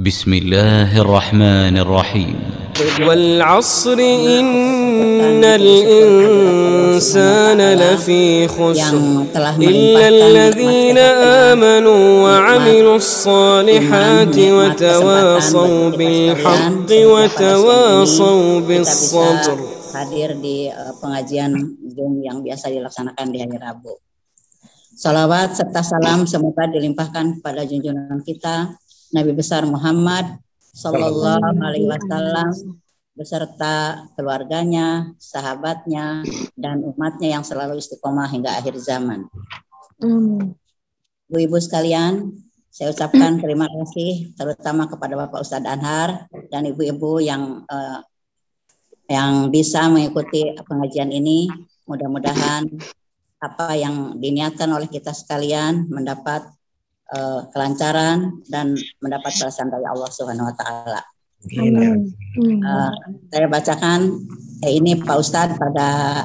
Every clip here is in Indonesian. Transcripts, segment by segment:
بسم الله الرحمن الرحيم والعصر إن الإنسان لفي خسر إلا الذين آمنوا وعملوا الصالحات وتواصوا بالحق وتواصوا بالصبر. Hadir di pengajian Zoom yang biasa dilaksanakan di hari Rabu. Salawat serta salam semoga dilimpahkan kepada junjungan kita Nabi besar Muhammad Sallallahu Alaihi Wasallam beserta keluarganya, sahabatnya, dan umatnya yang selalu istiqomah hingga akhir zaman. Ibu-ibu sekalian, saya ucapkan terima kasih terutama kepada Bapak Ustadz Anhar dan ibu-ibu yang bisa mengikuti pengajian ini. Mudah-mudahan apa yang diniatkan oleh kita sekalian mendapat kelancaran dan mendapat balasan dari Allah Subhanahu wa taala. Saya bacakan ini Pak Ustadz pada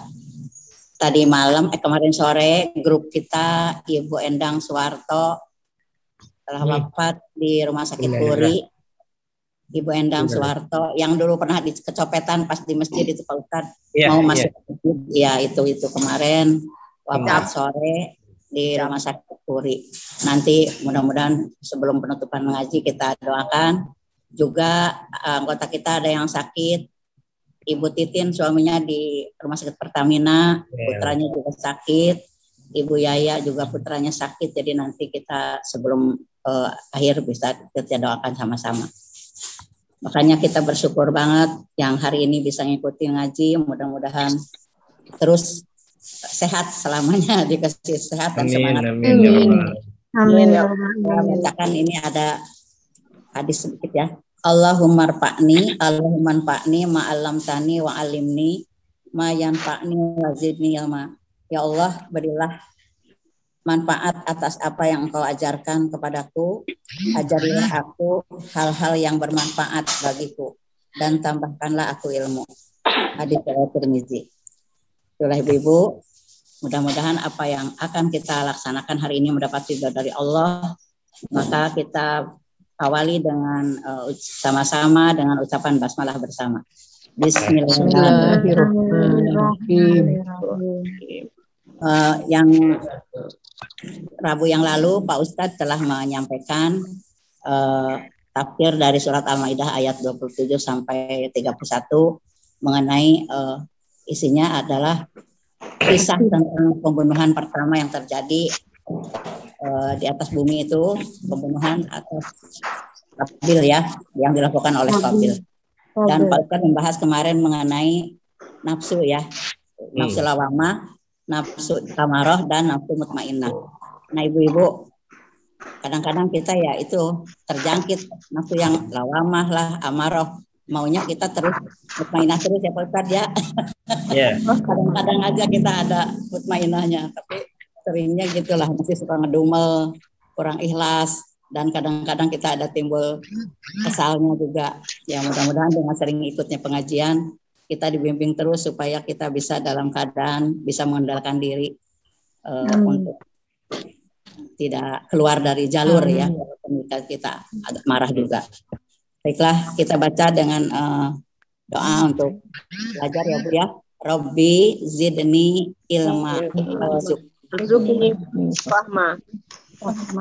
tadi malam kemarin sore grup kita Ibu Endang Suwarto telah wafat di Rumah Sakit Puri. Ibu Endang Suwarto yang dulu pernah kecopetan pas di masjid itu Pak Ustadz mau masuk ke masjid ya itu kemarin wafat sore di Rumah Sakit Puri. Nanti mudah-mudahan sebelum penutupan mengaji kita doakan. Juga anggota kita ada yang sakit. Ibu Titin suaminya di Rumah Sakit Pertamina, putranya juga sakit. Ibu Yaya juga putranya sakit. Jadi nanti kita sebelum akhir bisa kita doakan sama-sama. Makanya kita bersyukur banget yang hari ini bisa ngikutin ngaji. Mudah-mudahan terus sehat selamanya, dikasih sehat dan semangat. Amin. Saya bacakan ini ada hadis sedikit ya. Allahumma anfa'ni ma'alam tani wa alimni ma yanfa'ni wa zidni ilma. Ya Allah, berilah manfaat atas apa yang Engkau ajarkan kepadaku. Ajarilah aku hal-hal yang bermanfaat bagiku dan tambahkanlah aku ilmu. Hadis riwayat Tirmizi. Itulah ibu-ibu, mudah-mudahan apa yang akan kita laksanakan hari ini mendapat ridha dari Allah. Maka kita awali dengan sama-sama dengan ucapan basmalah bersama. Bismillahirrahmanirrahim. Yang Rabu yang lalu Pak Ustadz telah menyampaikan tafsir dari surat Al-Maidah ayat 27 sampai 31 mengenai isinya adalah kisah tentang pembunuhan pertama yang terjadi di atas bumi itu, pembunuhan atas Qabil ya, yang dilakukan oleh Qabil. Dan Pak Ustadz membahas kemarin mengenai nafsu ya, nafsu lawamah, nafsu amarah, dan nafsu mutmainnah. Nah ibu-ibu, kadang-kadang kita ya itu terjangkit nafsu yang lawamah lah, amarah. Maunya kita terus mutmainah terus ya Pak Ustadz ya. Kadang-kadang aja kita ada mutmainahnya, tapi seringnya gitulah masih suka ngedumel, kurang ikhlas, dan kadang-kadang kita ada timbul kesalnya juga. Ya mudah-mudahan dengan sering ikutnya pengajian kita dibimbing terus supaya kita bisa dalam keadaan bisa mengendalikan diri untuk tidak keluar dari jalur ya. Walaupun kita agak marah juga. Baiklah, kita baca dengan doa untuk belajar ya Bu ya. Robbi zidni ilma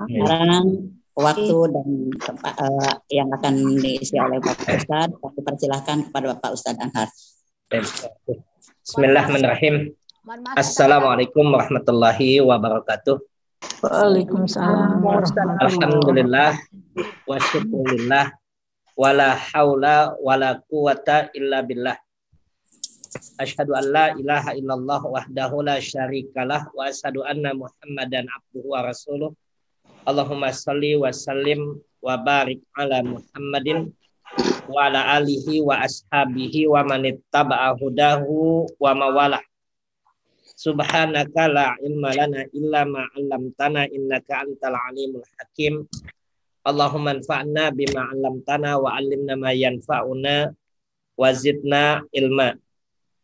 sekarang waktu dan tempat yang akan diisi oleh Bapak Ustadz, saya persilahkan kepada Bapak Ustadz Anhar. Bismillahirrahmanirrahim. Assalamualaikum warahmatullahi wabarakatuh. Waalaikumsalam. Alhamdulillah wa syukurillah wala haula wala quwata illa billah. Asyhadu an la ilaha illallah wahdahu la syarikalah wa asyhadu anna Muhammadan abduhu wa rasuluh. Allahumma shalli wa sallim wa barik ala Muhammadin wa ala alihi wa ashabihi wa manittaba'a hudahu wa mawalah. Subhanaka la ilma lana illa ma 'allamtana innaka antal alimul hakim. Allahumma anfa'na bima 'allamtana wa 'allimna ma yanfa'una wa zidna ilma.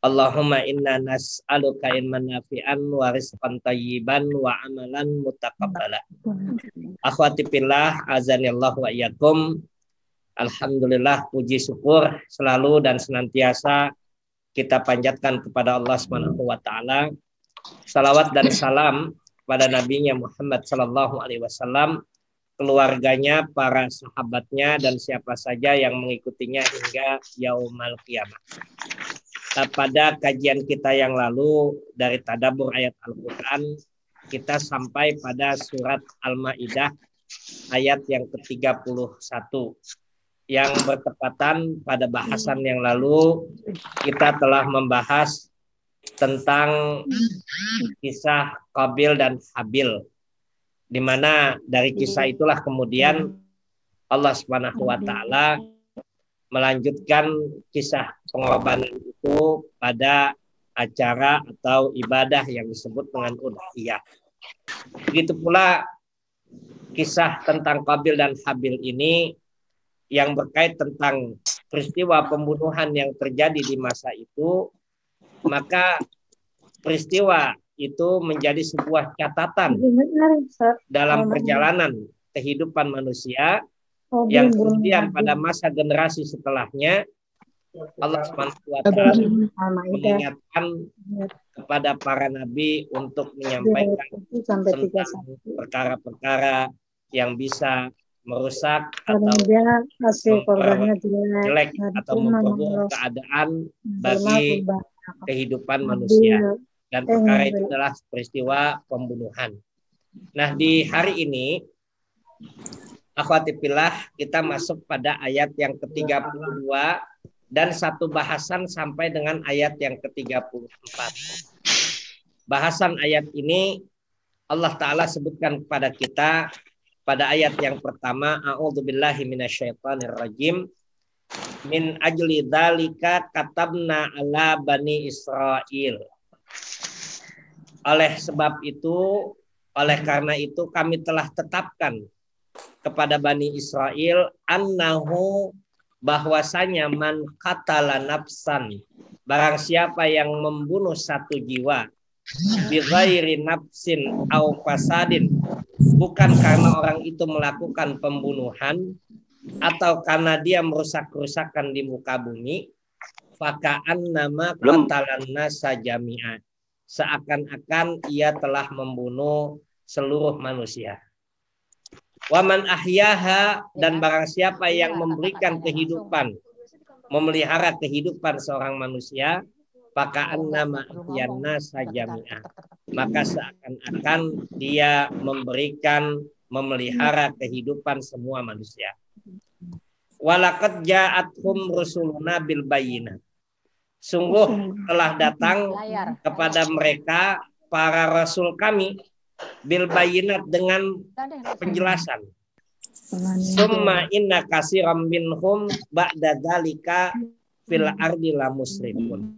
Allahumma inna nas'aluka ilman nafi'an wa rizqan thayyiban wa amalan mutaqabbala. Akhwati fillah, azanillahu wa iyyakum. Alhamdulillah, puji syukur selalu dan senantiasa kita panjatkan kepada Allah Subhanahu wa taala. Salawat dan salam pada nabinya Muhammad sallallahu alaihi wasallam, keluarganya, para sahabatnya, dan siapa saja yang mengikutinya hingga yaumul qiyamah. Pada kajian kita yang lalu dari tadabbur ayat Al-Qur'an, kita sampai pada surat Al-Maidah ayat yang ke-31 yang bertepatan pada bahasan yang lalu. Kita telah membahas tentang kisah Qabil dan Habil, di mana dari kisah itulah kemudian Allah Subhanahu wa taala melanjutkan kisah pengorbanan itu pada acara atau ibadah yang disebut dengan udhiyah. Begitu pula kisah tentang Qabil dan Habil ini yang berkait tentang peristiwa pembunuhan yang terjadi di masa itu, maka peristiwa itu menjadi sebuah catatan dalam perjalanan kehidupan manusia yang kemudian pada masa generasi setelahnya Allah SWT mengingatkan kepada para nabi untuk menyampaikan tentang perkara-perkara yang bisa merusak atau jelek atau memperburuk keadaan bagi kehidupan manusia, dan perkara itu adalah peristiwa pembunuhan. Nah, di hari ini akhwati fillah, kita masuk pada ayat yang ke-32 dan satu bahasan sampai dengan ayat yang ke-34. Bahasan ayat ini Allah Ta'ala sebutkan kepada kita pada ayat yang pertama, a'udzubillahi minasyaitonirrajim, min ajli dzalika katabna ala bani Israil. Oleh sebab itu, oleh karena itu kami telah tetapkan kepada Bani Israel annahu, bahwasanya man qatala nafsan, barang siapa yang membunuh satu jiwa, bi ghairi nafsin au fasadin, bukan karena orang itu melakukan pembunuhan atau karena dia merusak kerusakan di muka bumi, faka'annama qatalan nasa jami'an, seakan-akan ia telah membunuh seluruh manusia. Waman ahyaha, dan barang siapa yang memberikan kehidupan, memelihara kehidupan seorang manusia, faka'annama ahyanna sajami'ah, maka seakan-akan dia memberikan, memelihara kehidupan semua manusia. Walaqad ja'athum rusuluna bil bayyinah, sungguh telah datang kepada mereka para rasul kami bil bayyinat, dengan penjelasan. Summa inna katsiran minhum ba'da dzalika fil ardi la musrifun.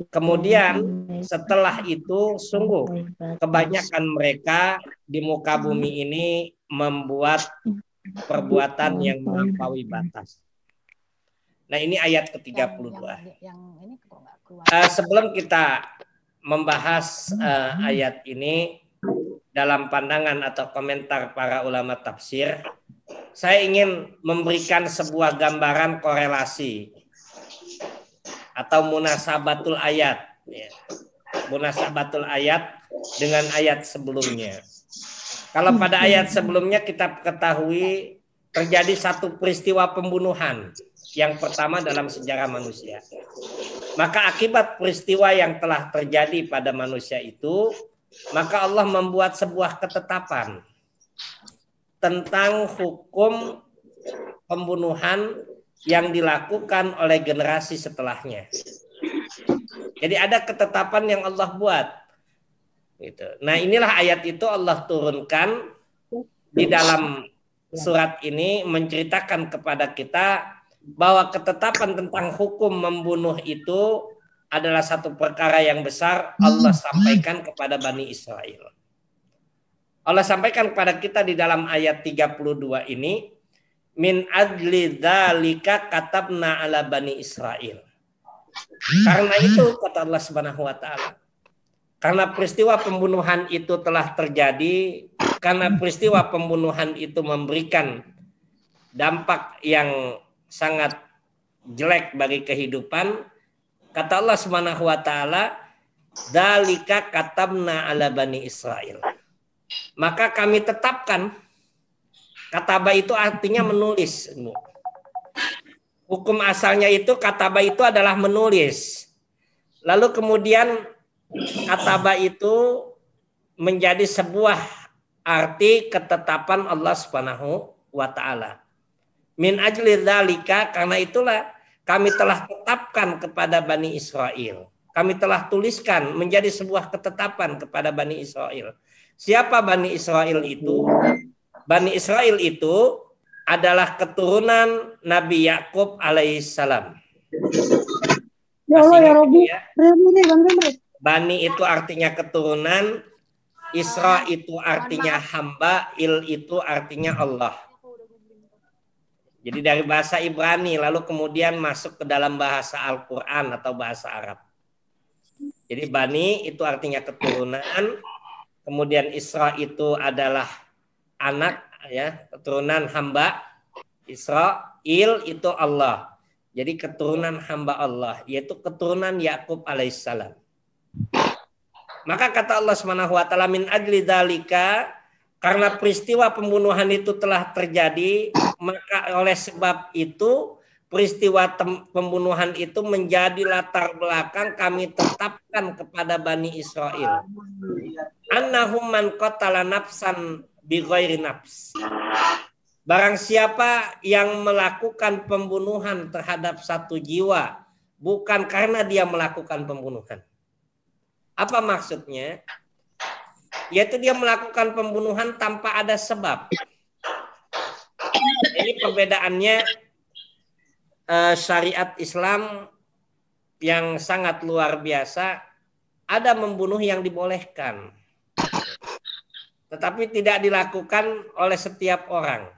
Kemudian setelah itu sungguh kebanyakan mereka di muka bumi ini membuat perbuatan yang melampaui batas. Nah, ini ayat ke-32. Sebelum kita membahas ayat ini dalam pandangan atau komentar para ulama tafsir, saya ingin memberikan sebuah gambaran korelasi atau munasabatul ayat, munasabatul ayat dengan ayat sebelumnya. Kalau pada ayat sebelumnya kita ketahui terjadi satu peristiwa pembunuhan yang pertama dalam sejarah manusia. Maka akibat peristiwa yang telah terjadi pada manusia itu, maka Allah membuat sebuah ketetapan tentang hukum pembunuhan yang dilakukan oleh generasi setelahnya. Jadi ada ketetapan yang Allah buat. Gitu. Nah, inilah ayat itu Allah turunkan di dalam surat ini, menceritakan kepada kita bahwa ketetapan tentang hukum membunuh itu adalah satu perkara yang besar Allah sampaikan kepada Bani Israel. Allah sampaikan kepada kita di dalam ayat 32 ini, min adli dzalika katabna ala Bani Israel. Karena itu kata Allah Subhanahu wa taala, karena peristiwa pembunuhan itu telah terjadi, karena peristiwa pembunuhan itu memberikan dampak yang sangat jelek bagi kehidupan. Kata Allah Subhanahu wa taala, "Dzalika katabna ala bani Israil." Maka kami tetapkan, kataba itu artinya menulis. Hukum asalnya itu kataba itu adalah menulis. Lalu kemudian kataba itu menjadi sebuah arti ketetapan Allah Subhanahu wa taala. Min ajli dzalika, karena itulah kami telah tetapkan kepada Bani Israel. Kami telah tuliskan menjadi sebuah ketetapan kepada Bani Israel. Siapa Bani Israel itu? Bani Israel itu adalah keturunan Nabi Yakub alaihissalam. Ya Allah ya Rabbi. Bani itu artinya keturunan, Isra itu artinya hamba, Il itu artinya Allah. Jadi dari bahasa Ibrani lalu kemudian masuk ke dalam bahasa Al-Quran atau bahasa Arab. Jadi Bani itu artinya keturunan, kemudian Isra itu adalah anak, ya, keturunan hamba, Israil itu Allah. Jadi keturunan hamba Allah, yaitu keturunan Yakub alaihissalam. Maka kata Allah Subhanahu wa taala, min ajli dzalika, karena peristiwa pembunuhan itu telah terjadi, maka oleh sebab itu peristiwa pembunuhan itu menjadi latar belakang kami tetapkan kepada Bani Israel. Annahum man qatala nafsan bighairi nafs. Barang siapa yang melakukan pembunuhan terhadap satu jiwa bukan karena dia melakukan pembunuhan. Apa maksudnya? Yaitu dia melakukan pembunuhan tanpa ada sebab. Ini perbedaannya syariat Islam yang sangat luar biasa. Ada membunuh yang dibolehkan, tetapi tidak dilakukan oleh setiap orang.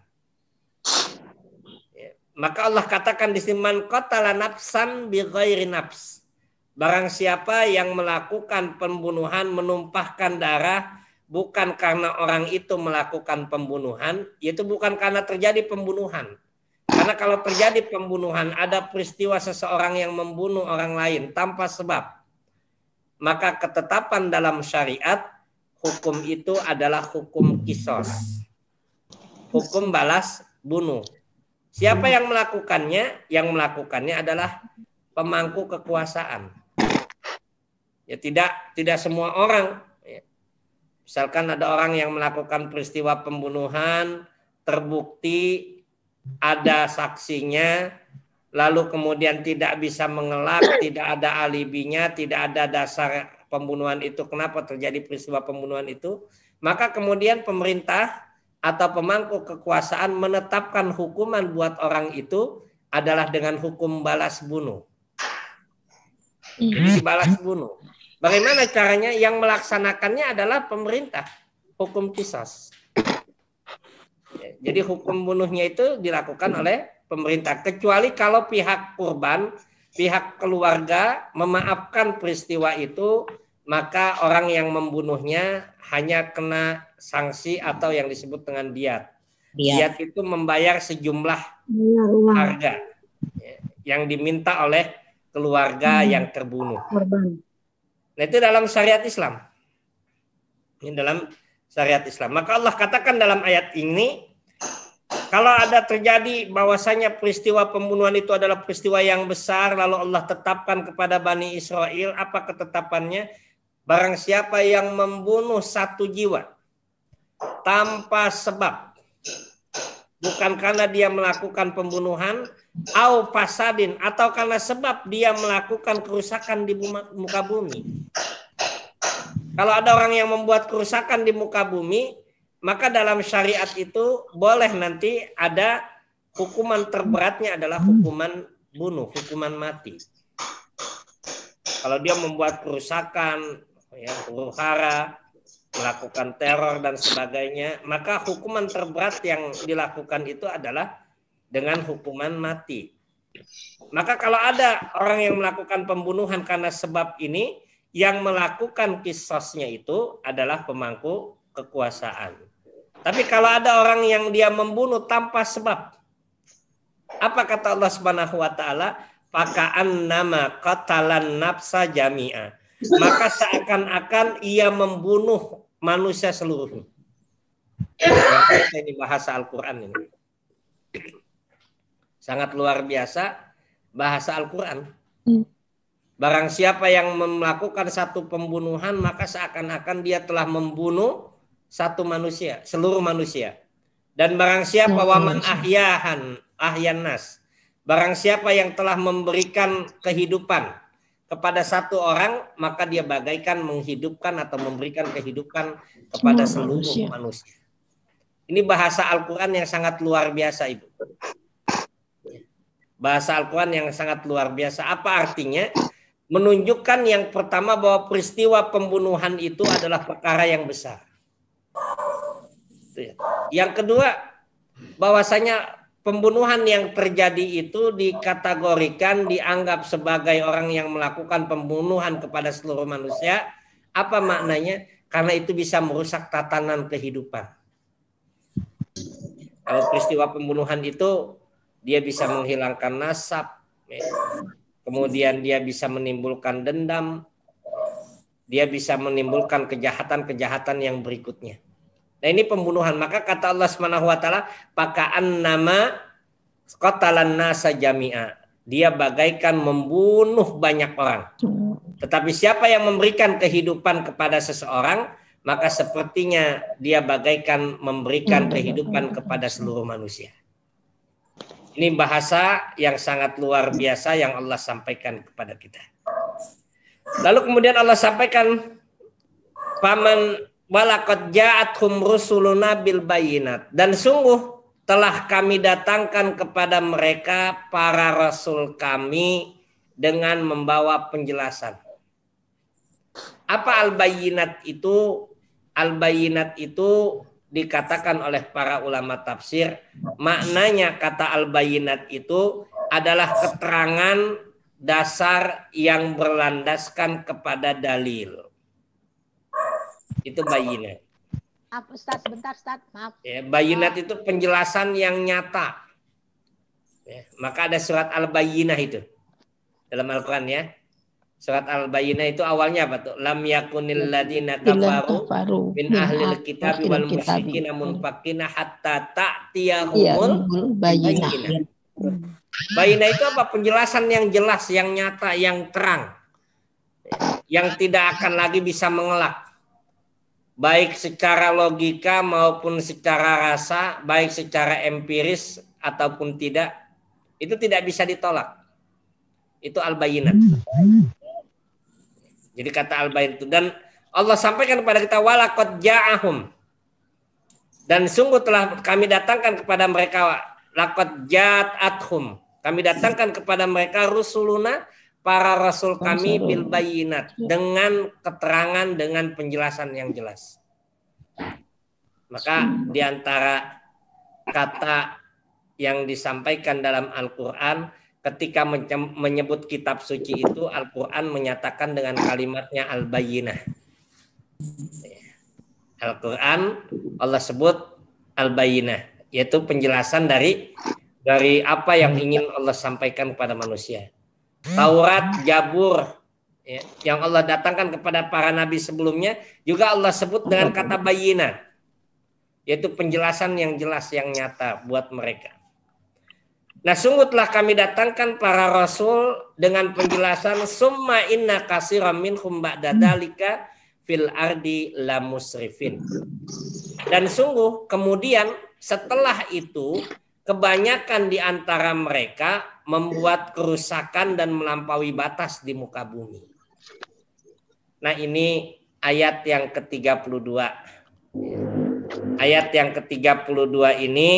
Maka Allah katakan di sini, man qatala nafsan bighairi nafs. Barang siapa yang melakukan pembunuhan, menumpahkan darah bukan karena orang itu melakukan pembunuhan, yaitu bukan karena terjadi pembunuhan. Karena kalau terjadi pembunuhan, ada peristiwa seseorang yang membunuh orang lain tanpa sebab, maka ketetapan dalam syariat hukum itu adalah hukum kisos, hukum balas bunuh. Siapa yang melakukannya? Yang melakukannya adalah pemangku kekuasaan. Ya, tidak semua orang. Misalkan ada orang yang melakukan peristiwa pembunuhan, terbukti ada saksinya, lalu kemudian tidak bisa mengelak, tidak ada alibinya, tidak ada dasar pembunuhan itu, kenapa terjadi peristiwa pembunuhan itu, maka kemudian pemerintah atau pemangku kekuasaan menetapkan hukuman buat orang itu adalah dengan hukum balas bunuh. Jadi dibalas bunuh. Bagaimana caranya? Yang melaksanakannya adalah pemerintah, hukum qisas. Jadi hukum bunuhnya itu dilakukan oleh pemerintah, kecuali kalau pihak korban, pihak keluarga memaafkan peristiwa itu, maka orang yang membunuhnya hanya kena sanksi atau yang disebut dengan diat. Diat itu membayar sejumlah harga yang diminta oleh keluarga yang terbunuh. Nah, itu dalam syariat Islam. Ini dalam syariat Islam. Maka Allah katakan dalam ayat ini, kalau ada terjadi bahwasanya peristiwa pembunuhan itu adalah peristiwa yang besar, lalu Allah tetapkan kepada Bani Israel, apa ketetapannya? Barang siapa yang membunuh satu jiwa tanpa sebab, bukan karena dia melakukan pembunuhan, au fasadin, atau karena sebab dia melakukan kerusakan di muka bumi. Kalau ada orang yang membuat kerusakan di muka bumi, maka dalam syariat itu boleh nanti ada hukuman terberatnya adalah hukuman bunuh, hukuman mati. Kalau dia membuat kerusakan, ya, huru-hara, melakukan teror dan sebagainya, maka hukuman terberat yang dilakukan itu adalah dengan hukuman mati. Maka kalau ada orang yang melakukan pembunuhan karena sebab ini, yang melakukan kisosnya itu adalah pemangku kekuasaan. Tapi kalau ada orang yang dia membunuh tanpa sebab, Apa kata Allah Subhanahu wa taala? Faka'annama qatalan nafsa jami'a. Maka seakan-akan ia membunuh manusia seluruhnya. Ini bahasa Al-Qur'an ini. Sangat luar biasa bahasa Al-Qur'an. Barang siapa yang melakukan satu pembunuhan, maka seakan-akan dia telah membunuh satu manusia, seluruh manusia. Dan barang siapa waman ahyan nas. Barang siapa yang telah memberikan kehidupan kepada satu orang, maka dia bagaikan menghidupkan atau memberikan kehidupan kepada seluruh manusia. Ini bahasa Al-Qur'an yang sangat luar biasa, Ibu. Bahasa Al-Qur'an yang sangat luar biasa. Apa artinya? Menunjukkan yang pertama bahwa peristiwa pembunuhan itu adalah perkara yang besar. Yang kedua, bahwasanya pembunuhan yang terjadi itu dikategorikan, dianggap sebagai orang yang melakukan pembunuhan kepada seluruh manusia. Apa maknanya? Karena itu bisa merusak tatanan kehidupan. Kalau peristiwa pembunuhan itu, dia bisa menghilangkan nasab, kemudian dia bisa menimbulkan dendam, dia bisa menimbulkan kejahatan-kejahatan yang berikutnya. Nah ini pembunuhan. Maka kata Allah Subhanahu wa taala, "Faka'annama qatalan nasa jami'a." Dia bagaikan membunuh banyak orang. Tetapi siapa yang memberikan kehidupan kepada seseorang, maka sepertinya dia bagaikan memberikan kehidupan kepada seluruh manusia. Ini bahasa yang sangat luar biasa yang Allah sampaikan kepada kita. Lalu kemudian Allah sampaikan, "Faman walaqad ja'athum rusuluna bil bayyinat." Dan sungguh telah kami datangkan kepada mereka para rasul kami dengan membawa penjelasan. Apa al-bayyinat itu? Al-bayyinat itu dikatakan oleh para ulama tafsir, maknanya kata al-bayyinat itu adalah keterangan dasar yang berlandaskan kepada dalil. Itu bayinat. Ustaz, bentar Ustaz, maaf. Ya, bayinat itu penjelasan yang nyata. Ya, maka ada surat Al-Bayyinah itu dalam Al-Quran ya. Surat Al-Bayyinah itu awalnya apa tuh? Lam yakunil ladina kafaru min ahlil kitabi wal musyrikin munfakina hatta ta'tiyahumul bayyinah. Bayyinah itu apa? Penjelasan yang jelas, yang nyata, yang terang. Yang tidak akan lagi bisa mengelak. Baik secara logika maupun secara rasa, baik secara empiris ataupun tidak, itu tidak bisa ditolak. Itu al-bayyinat. Jadi kata al-bayyinat itu, dan Allah sampaikan kepada kita walaqad ja'ahum, dan sungguh telah kami datangkan kepada mereka laqad ja'athum, kami datangkan kepada mereka rusuluna, para rasul kami bil bayyinat, dengan keterangan, dengan penjelasan yang jelas. Maka diantara kata yang disampaikan dalam Al-Quran ketika menyebut kitab suci itu, Al-Quran menyatakan dengan kalimatnya al-bayyinah. Al-Quran Allah sebut al-bayyinah, yaitu penjelasan dari apa yang ingin Allah sampaikan kepada manusia. Taurat, Zabur, ya, yang Allah datangkan kepada para nabi sebelumnya juga Allah sebut dengan kata bayyinah, yaitu penjelasan yang jelas, yang nyata buat mereka. Nah, sungguh telah kami datangkan para rasul dengan penjelasan, summa inna katsiran minhum ba'da dzalika fil ardi lamusrifin. Dan sungguh kemudian setelah itu kebanyakan di antara mereka membuat kerusakan dan melampaui batas di muka bumi. Nah, ini ayat yang ke-32. Ayat yang ke-32 ini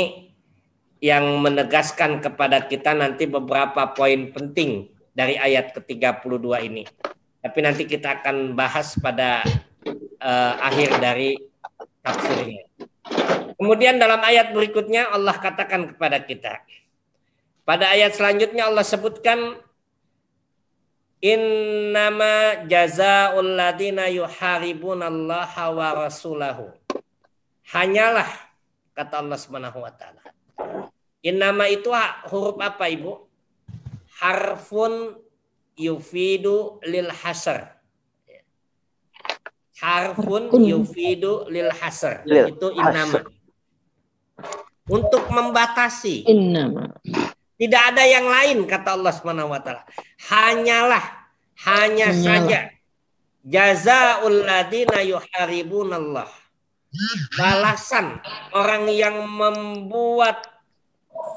yang menegaskan kepada kita nanti beberapa poin penting dari ayat ke-32 ini. Tapi nanti kita akan bahas pada akhir dari tafsirnya. Kemudian dalam ayat berikutnya Allah katakan kepada kita. Pada ayat selanjutnya Allah sebutkan, innama jazaa'ul ladina yuharibunallaha wa rasulahu. Hanyalah, kata Allah Subhanahu wa taala, Innama itu huruf apa Ibu? Harfun yufidu lil hasr. Harfun yufidu lil hasr. Itu innama. Untuk membatasi. Innama. Tidak ada yang lain kata Allah Subhanahu wa taala. Hanya saja jazaa'ul ladzina yuharibunallah. Balasan orang yang membuat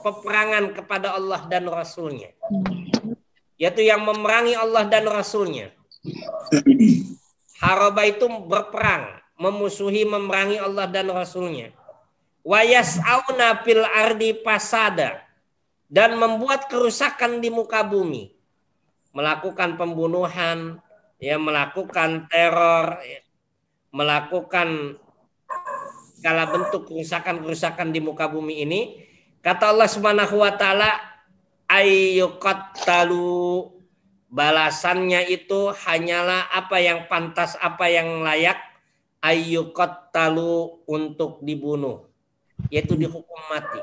peperangan kepada Allah dan Rasulnya. Yaitu yang memerangi Allah dan Rasulnya. Haraba itu berperang, memusuhi, memerangi Allah dan Rasulnya. Wa yas'auna fil ardi fasada, dan membuat kerusakan di muka bumi, melakukan pembunuhan, ya, melakukan teror, ya, melakukan segala bentuk kerusakan di muka bumi ini. Kata Allah Subhanahu wa taala, ayyuqattalu, balasannya itu hanyalah apa yang pantas, apa yang layak, ayyuqattalu, untuk dibunuh, yaitu dihukum mati.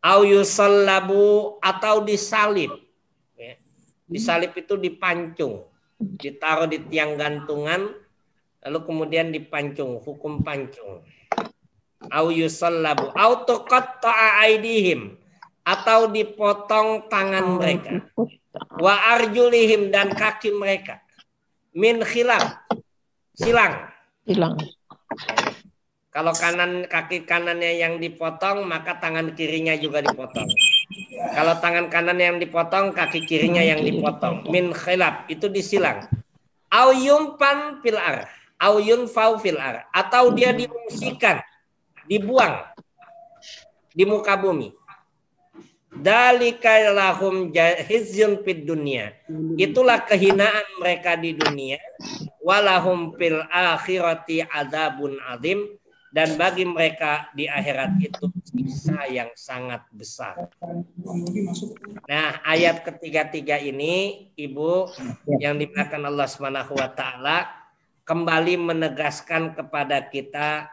Au yusallabu, atau disalib. Ya. Disalib itu dipancung, ditaruh di tiang gantungan, lalu kemudian dipancung, hukum pancung. Au yusallabu, au tuqatta'a aydihim, atau dipotong tangan mereka. Wa arjulihim, dan kaki mereka. Min khilaf, silang. Kalau kaki kanannya yang dipotong, maka tangan kirinya juga dipotong. Kalau tangan kanan yang dipotong, kaki kirinya yang dipotong. Min khilaf, itu disilang. Au yumpan fil ar, au yunfau fil ar, atau dia diungsikan, dibuang di muka bumi. Dalika lahum hizyun fid dunya. Itulah kehinaan mereka di dunia. Walahum fil akhirati adzabun azim, dan bagi mereka di akhirat itu siksa yang sangat besar. Nah, ayat ketiga-tiga ini, Ibu yang dimuliakan Allah Subhanahu wa taala, kembali menegaskan kepada kita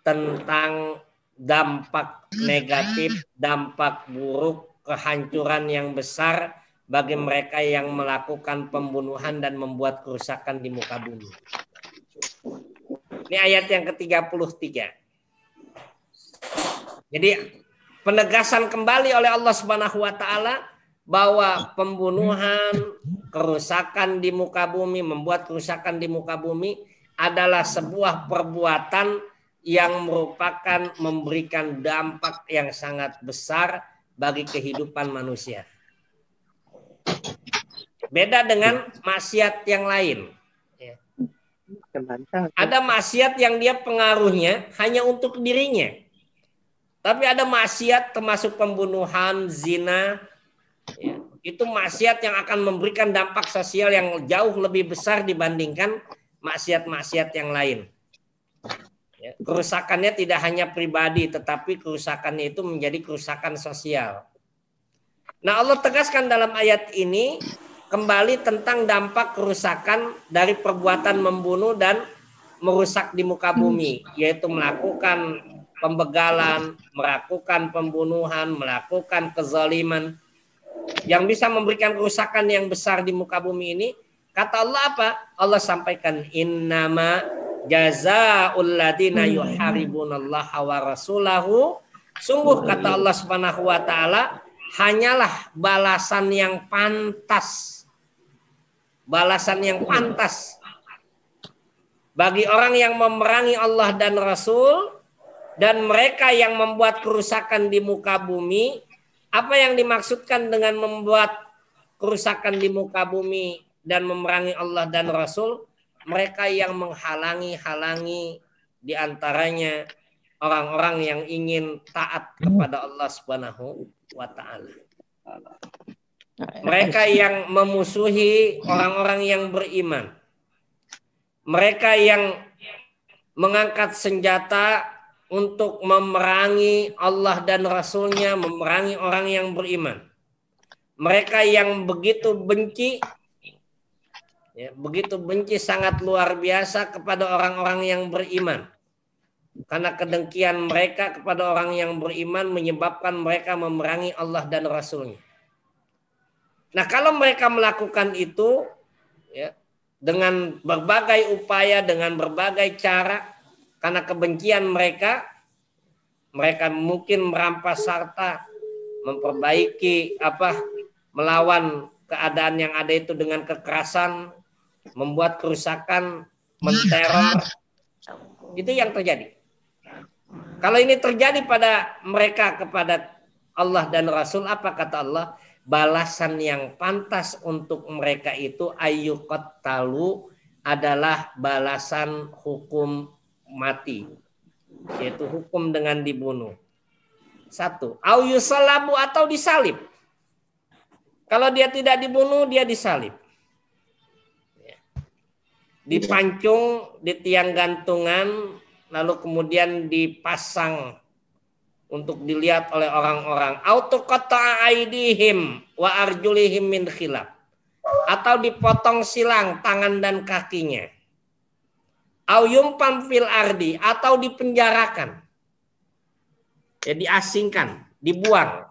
tentang dampak negatif, dampak buruk, kehancuran yang besar bagi mereka yang melakukan pembunuhan dan membuat kerusakan di muka bumi. Ini ayat yang ke-33. Jadi penegasan kembali oleh Allah Subhanahu wa taala bahwa pembunuhan, kerusakan di muka bumi, membuat kerusakan di muka bumi adalah sebuah perbuatan yang merupakan memberikan dampak yang sangat besar bagi kehidupan manusia. Beda dengan maksiat yang lain. Ada maksiat yang dia pengaruhnya hanya untuk dirinya. Tapi ada maksiat termasuk pembunuhan, zina. Ya, itu maksiat yang akan memberikan dampak sosial yang jauh lebih besar dibandingkan maksiat-maksiat yang lain. Ya, kerusakannya tidak hanya pribadi, tetapi kerusakannya itu menjadi kerusakan sosial. Nah, Allah tegaskan dalam ayat ini kembali tentang dampak kerusakan dari perbuatan membunuh dan merusak di muka bumi, yaitu melakukan pembegalan, melakukan pembunuhan, melakukan kezaliman yang bisa memberikan kerusakan yang besar di muka bumi ini. Kata Allah apa? Allah sampaikan, innama jazaa'ul ladzina yuharibunallaha wa rasulahu. Sungguh kata Allah Subhanahu wa taala, hanyalah balasan yang pantas. Balasan yang pantas bagi orang yang memerangi Allah dan Rasul dan mereka yang membuat kerusakan di muka bumi. Apa yang dimaksudkan dengan membuat kerusakan di muka bumi dan memerangi Allah dan Rasul? Mereka yang menghalangi di antaranya orang-orang yang ingin taat kepada Allah Subhanahu wa taala. Mereka yang memusuhi orang-orang yang beriman. Mereka yang mengangkat senjata untuk memerangi Allah dan Rasulnya, memerangi orang yang beriman. Mereka yang begitu benci, ya, begitu benci sangat luar biasa kepada orang-orang yang beriman. karena kedengkian mereka kepada orang yang beriman menyebabkan mereka memerangi Allah dan Rasul-Nya. Nah, kalau mereka melakukan itu ya, dengan berbagai upaya, dengan berbagai cara, karena kebencian mereka mungkin merampas harta, memperbaiki melawan keadaan yang ada itu dengan kekerasan, membuat kerusakan, menteror. Itu yang terjadi. Kalau ini terjadi pada mereka kepada Allah dan Rasul, apa kata Allah? Balasan yang pantas untuk mereka itu ayyuqattalu adalah balasan hukum mati, yaitu hukum dengan dibunuh. Satu, au yusallabu atau disalib. Kalau dia tidak dibunuh, dia disalib. Dipancung di tiang gantungan, lalu kemudian dipasang untuk dilihat oleh orang-orang. Autoqatta'a aidihim wa arjulihim min khilaf. Atau dipotong silang tangan dan kakinya. Au yumpam fil ardi, atau dipenjarakan. Ya, diasingkan, dibuang.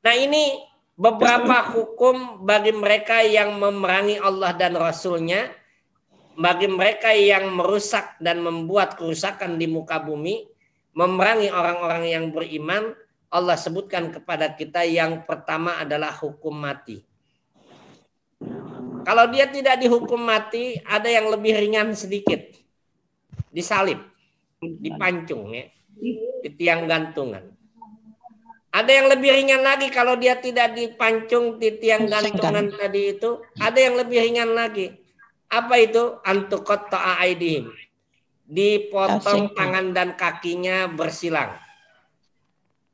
Nah, ini beberapa hukum bagi mereka yang memerangi Allah dan Rasul-Nya, bagi mereka yang merusak dan membuat kerusakan di muka bumi, memerangi orang-orang yang beriman. Allah sebutkan kepada kita yang pertama adalah hukum mati. Kalau dia tidak dihukum mati, ada yang lebih ringan sedikit. Disalib, dipancung ya, di tiang gantungan. Ada yang lebih ringan lagi kalau dia tidak dipancung di tiang gantungan tadi itu. Ada yang lebih ringan lagi. Apa itu? Antuqatta'a aidihim. Dipotong tangan dan kakinya bersilang.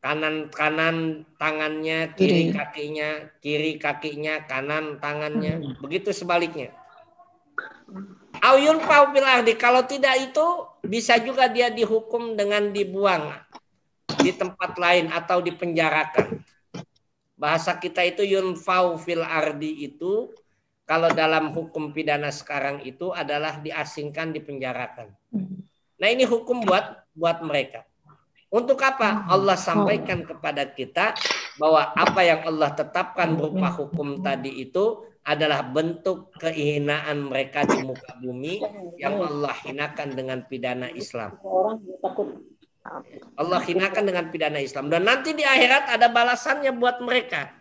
Kanan tangannya, kiri kakinya, kanan tangannya. Begitu sebaliknya. Auyun fil ardi. Kalau tidak itu bisa juga dia dihukum dengan dibuang di tempat lain atau dipenjarakan. Bahasa kita itu yunfau fil ardi itu kalau dalam hukum pidana sekarang itu adalah diasingkan, dipenjarakan. Nah, ini hukum buat mereka. Untuk apa? Allah sampaikan kepada kita bahwa apa yang Allah tetapkan berupa hukum tadi itu adalah bentuk kehinaan mereka di muka bumi yang Allah hinakan dengan pidana Islam. Allah hinakan dengan pidana Islam. Dan nanti di akhirat ada balasannya buat mereka.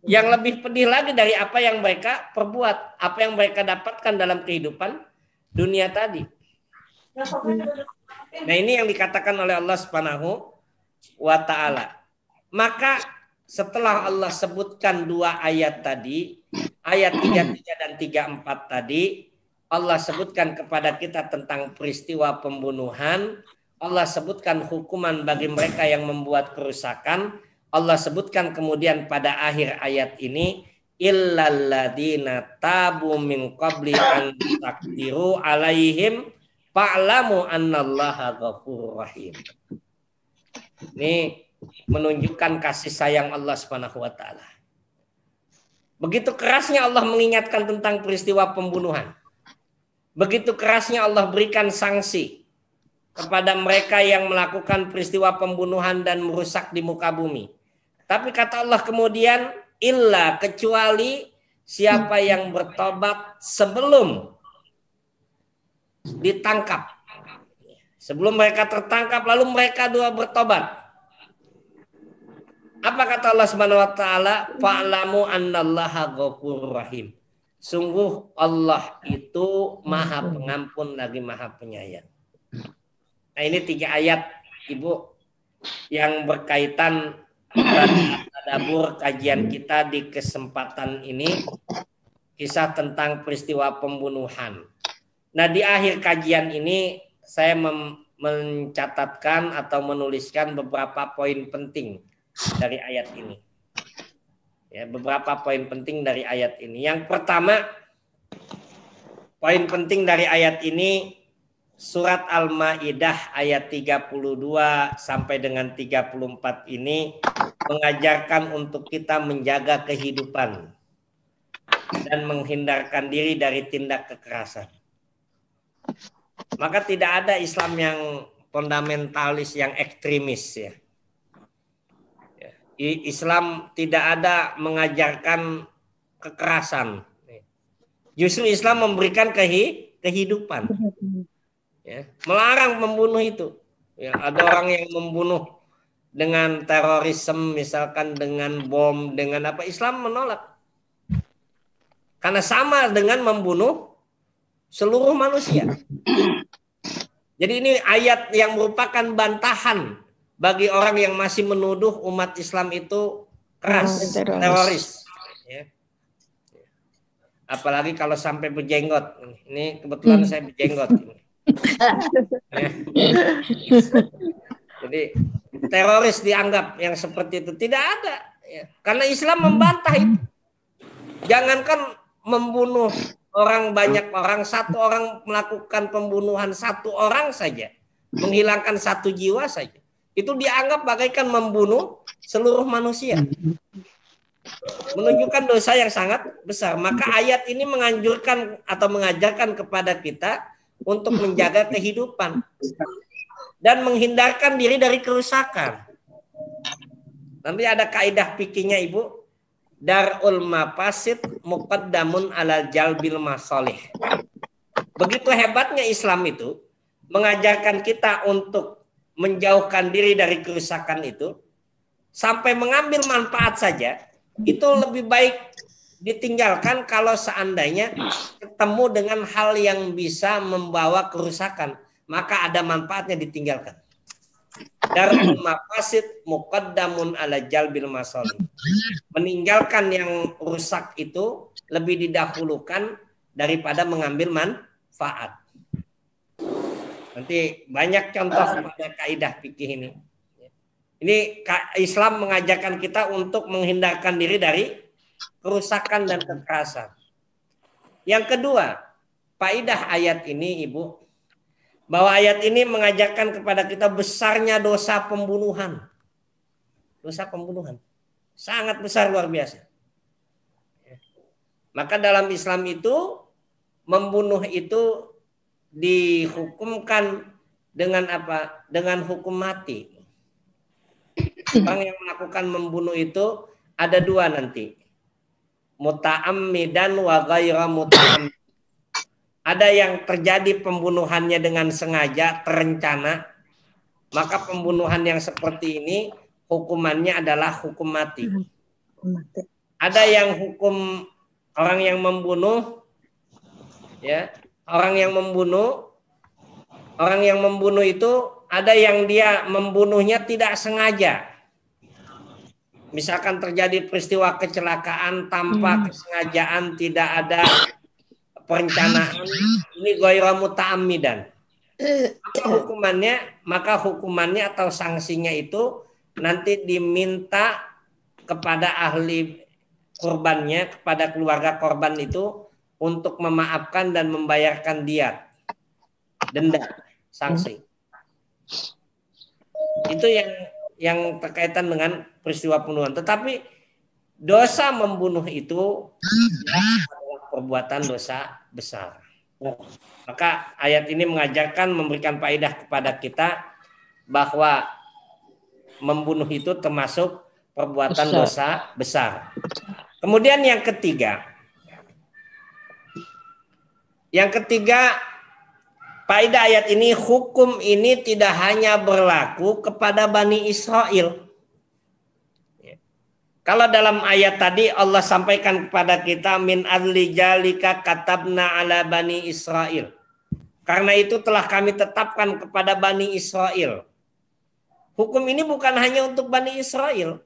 Yang lebih pedih lagi dari apa yang mereka perbuat. Apa yang mereka dapatkan dalam kehidupan dunia tadi. Nah, ini yang dikatakan oleh Allah Subhanahu wa ta'ala. Maka setelah Allah sebutkan dua ayat tadi, ayat 33 dan 34 tadi, Allah sebutkan kepada kita tentang peristiwa pembunuhan. Allah sebutkan hukuman bagi mereka yang membuat kerusakan. Allah sebutkan kemudian pada akhir ayat ini, illalladzina tabu min qabli an taqdiru alaihim fa'lamu annallaha ghafurur rahim. Ini menunjukkan kasih sayang Allah Subhanahu wa taala. Begitu kerasnya Allah mengingatkan tentang peristiwa pembunuhan. Begitu kerasnya Allah berikan sanksi kepada mereka yang melakukan peristiwa pembunuhan dan merusak di muka bumi. Tapi kata Allah kemudian, illa, kecuali siapa yang bertobat sebelum ditangkap. Sebelum mereka tertangkap, lalu mereka dua bertobat. Apa kata Allah Subhanahu wa taala? Fa'lamu annallaha ghafurur rahim. Sungguh Allah itu Maha Pengampun lagi Maha Penyayang. Nah, ini 3 ayat, Ibu, yang berkaitan tadabbur kajian kita di kesempatan ini, kisah tentang peristiwa pembunuhan. Nah, di akhir kajian ini saya mencatatkan atau menuliskan beberapa poin penting dari ayat ini. Ya, beberapa poin penting dari ayat ini. Yang pertama, poin penting dari ayat ini, Surat Al-Maidah ayat 32 sampai dengan 34 ini mengajarkan untuk kita menjaga kehidupan dan menghindarkan diri dari tindak kekerasan. Maka tidak ada Islam yang fundamentalis yang ekstremis ya. Islam tidak ada mengajarkan kekerasan. Justru Islam memberikan kehidupan. Ya, melarang membunuh itu. Ya, ada orang yang membunuh dengan terorisme, misalkan dengan bom, dengan apa, Islam menolak. Karena sama dengan membunuh seluruh manusia. Jadi ini ayat yang merupakan bantahan bagi orang yang masih menuduh umat Islam itu keras, teroris. Ya. Apalagi kalau sampai berjenggot. Ini kebetulan saya berjenggot. Ya. Jadi teroris dianggap yang seperti itu. Tidak ada. Ya. Karena Islam membantah itu. Jangankan membunuh orang, banyak orang, satu orang melakukan pembunuhan satu orang saja, menghilangkan satu jiwa saja, itu dianggap bagaikan membunuh seluruh manusia, menunjukkan dosa yang sangat besar. Maka ayat ini menganjurkan atau mengajarkan kepada kita untuk menjaga kehidupan dan menghindarkan diri dari kerusakan. Nanti ada kaidah fikihnya Ibu, darul mafasid muqaddamun alal jalbil masalih. Begitu hebatnya Islam itu mengajarkan kita untuk menjauhkan diri dari kerusakan itu, sampai mengambil manfaat saja itu lebih baik ditinggalkan kalau seandainya ketemu dengan hal yang bisa membawa kerusakan, maka ada manfaatnya ditinggalkan. Darul mafasid muqaddamun ala jalbil masalih. Meninggalkan yang rusak itu lebih didahulukan daripada mengambil manfaat. Nanti banyak contoh pada kaidah fikih ini. Ini Islam mengajarkan kita untuk menghindarkan diri dari kerusakan dan kekerasan. Yang kedua, kaidah ayat ini Ibu, bahwa ayat ini mengajarkan kepada kita besarnya dosa pembunuhan. Dosa pembunuhan. Sangat besar, luar biasa. Maka dalam Islam itu, membunuh itu dihukumkan dengan apa? Dengan hukum mati. Orang yang melakukan membunuh itu ada dua nanti. Muta'ammidan wa ghaira muta'ammid. Ada yang terjadi pembunuhannya dengan sengaja, terencana. Maka pembunuhan yang seperti ini hukumannya adalah hukum mati. Ada yang hukum orang yang membunuh, ya, orang yang membunuh itu ada yang dia membunuhnya tidak sengaja. Misalkan terjadi peristiwa kecelakaan tanpa kesengajaan, tidak ada perencanaan, ini ghairu muta'ammidan. Maka hukumannya atau sanksinya itu nanti diminta kepada ahli korbannya, kepada keluarga korban itu untuk memaafkan dan membayarkan diat, denda, sanksi. Itu yang terkaitan dengan peristiwa pembunuhan. Tetapi dosa membunuh itu adalah perbuatan dosa besar. Maka ayat ini mengajarkan, memberikan faedah kepada kita bahwa membunuh itu termasuk perbuatan dosa besar. Kemudian yang ketiga, faedah ayat ini, hukum ini tidak hanya berlaku kepada Bani Israel. Kalau dalam ayat tadi Allah sampaikan kepada kita, min adli jalika katabna ala Bani Israel. Karena itu telah kami tetapkan kepada Bani Israel. Hukum ini bukan hanya untuk Bani Israel.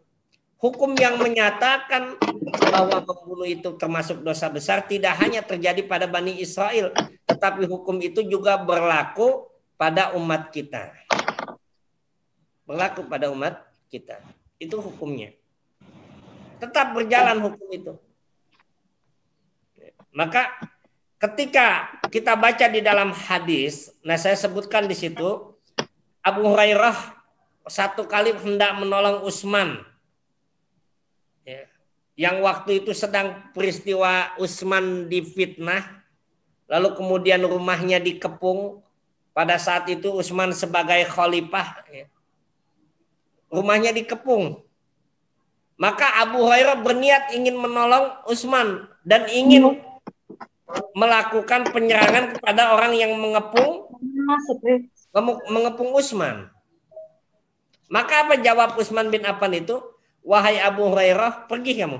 Hukum yang menyatakan bahwa membunuh itu termasuk dosa besar tidak hanya terjadi pada Bani Israel, tetapi hukum itu juga berlaku pada umat kita. Berlaku pada umat kita. Itu hukumnya. Tetap berjalan hukum itu. Maka ketika kita baca di dalam hadis, nah saya sebutkan di situ, Abu Hurairah satu kali hendak menolong Utsman. Ya, yang waktu itu sedang peristiwa Utsman difitnah, lalu kemudian rumahnya dikepung, pada saat itu Utsman sebagai khalifah, ya, rumahnya dikepung. Maka Abu Hurairah berniat ingin menolong Utsman dan ingin melakukan penyerangan kepada orang yang mengepung Utsman. Maka apa jawab Utsman bin Affan itu? Wahai Abu Hurairah, pergi kamu.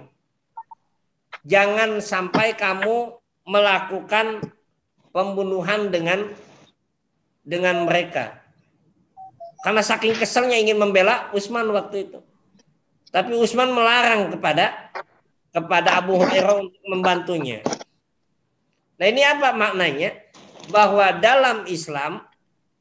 Jangan sampai kamu melakukan pembunuhan dengan mereka. Karena saking keselnya ingin membela Utsman waktu itu. Tapi Utsman melarang kepada Abu Hurairah untuk membantunya. Nah, ini apa maknanya? Bahwa dalam Islam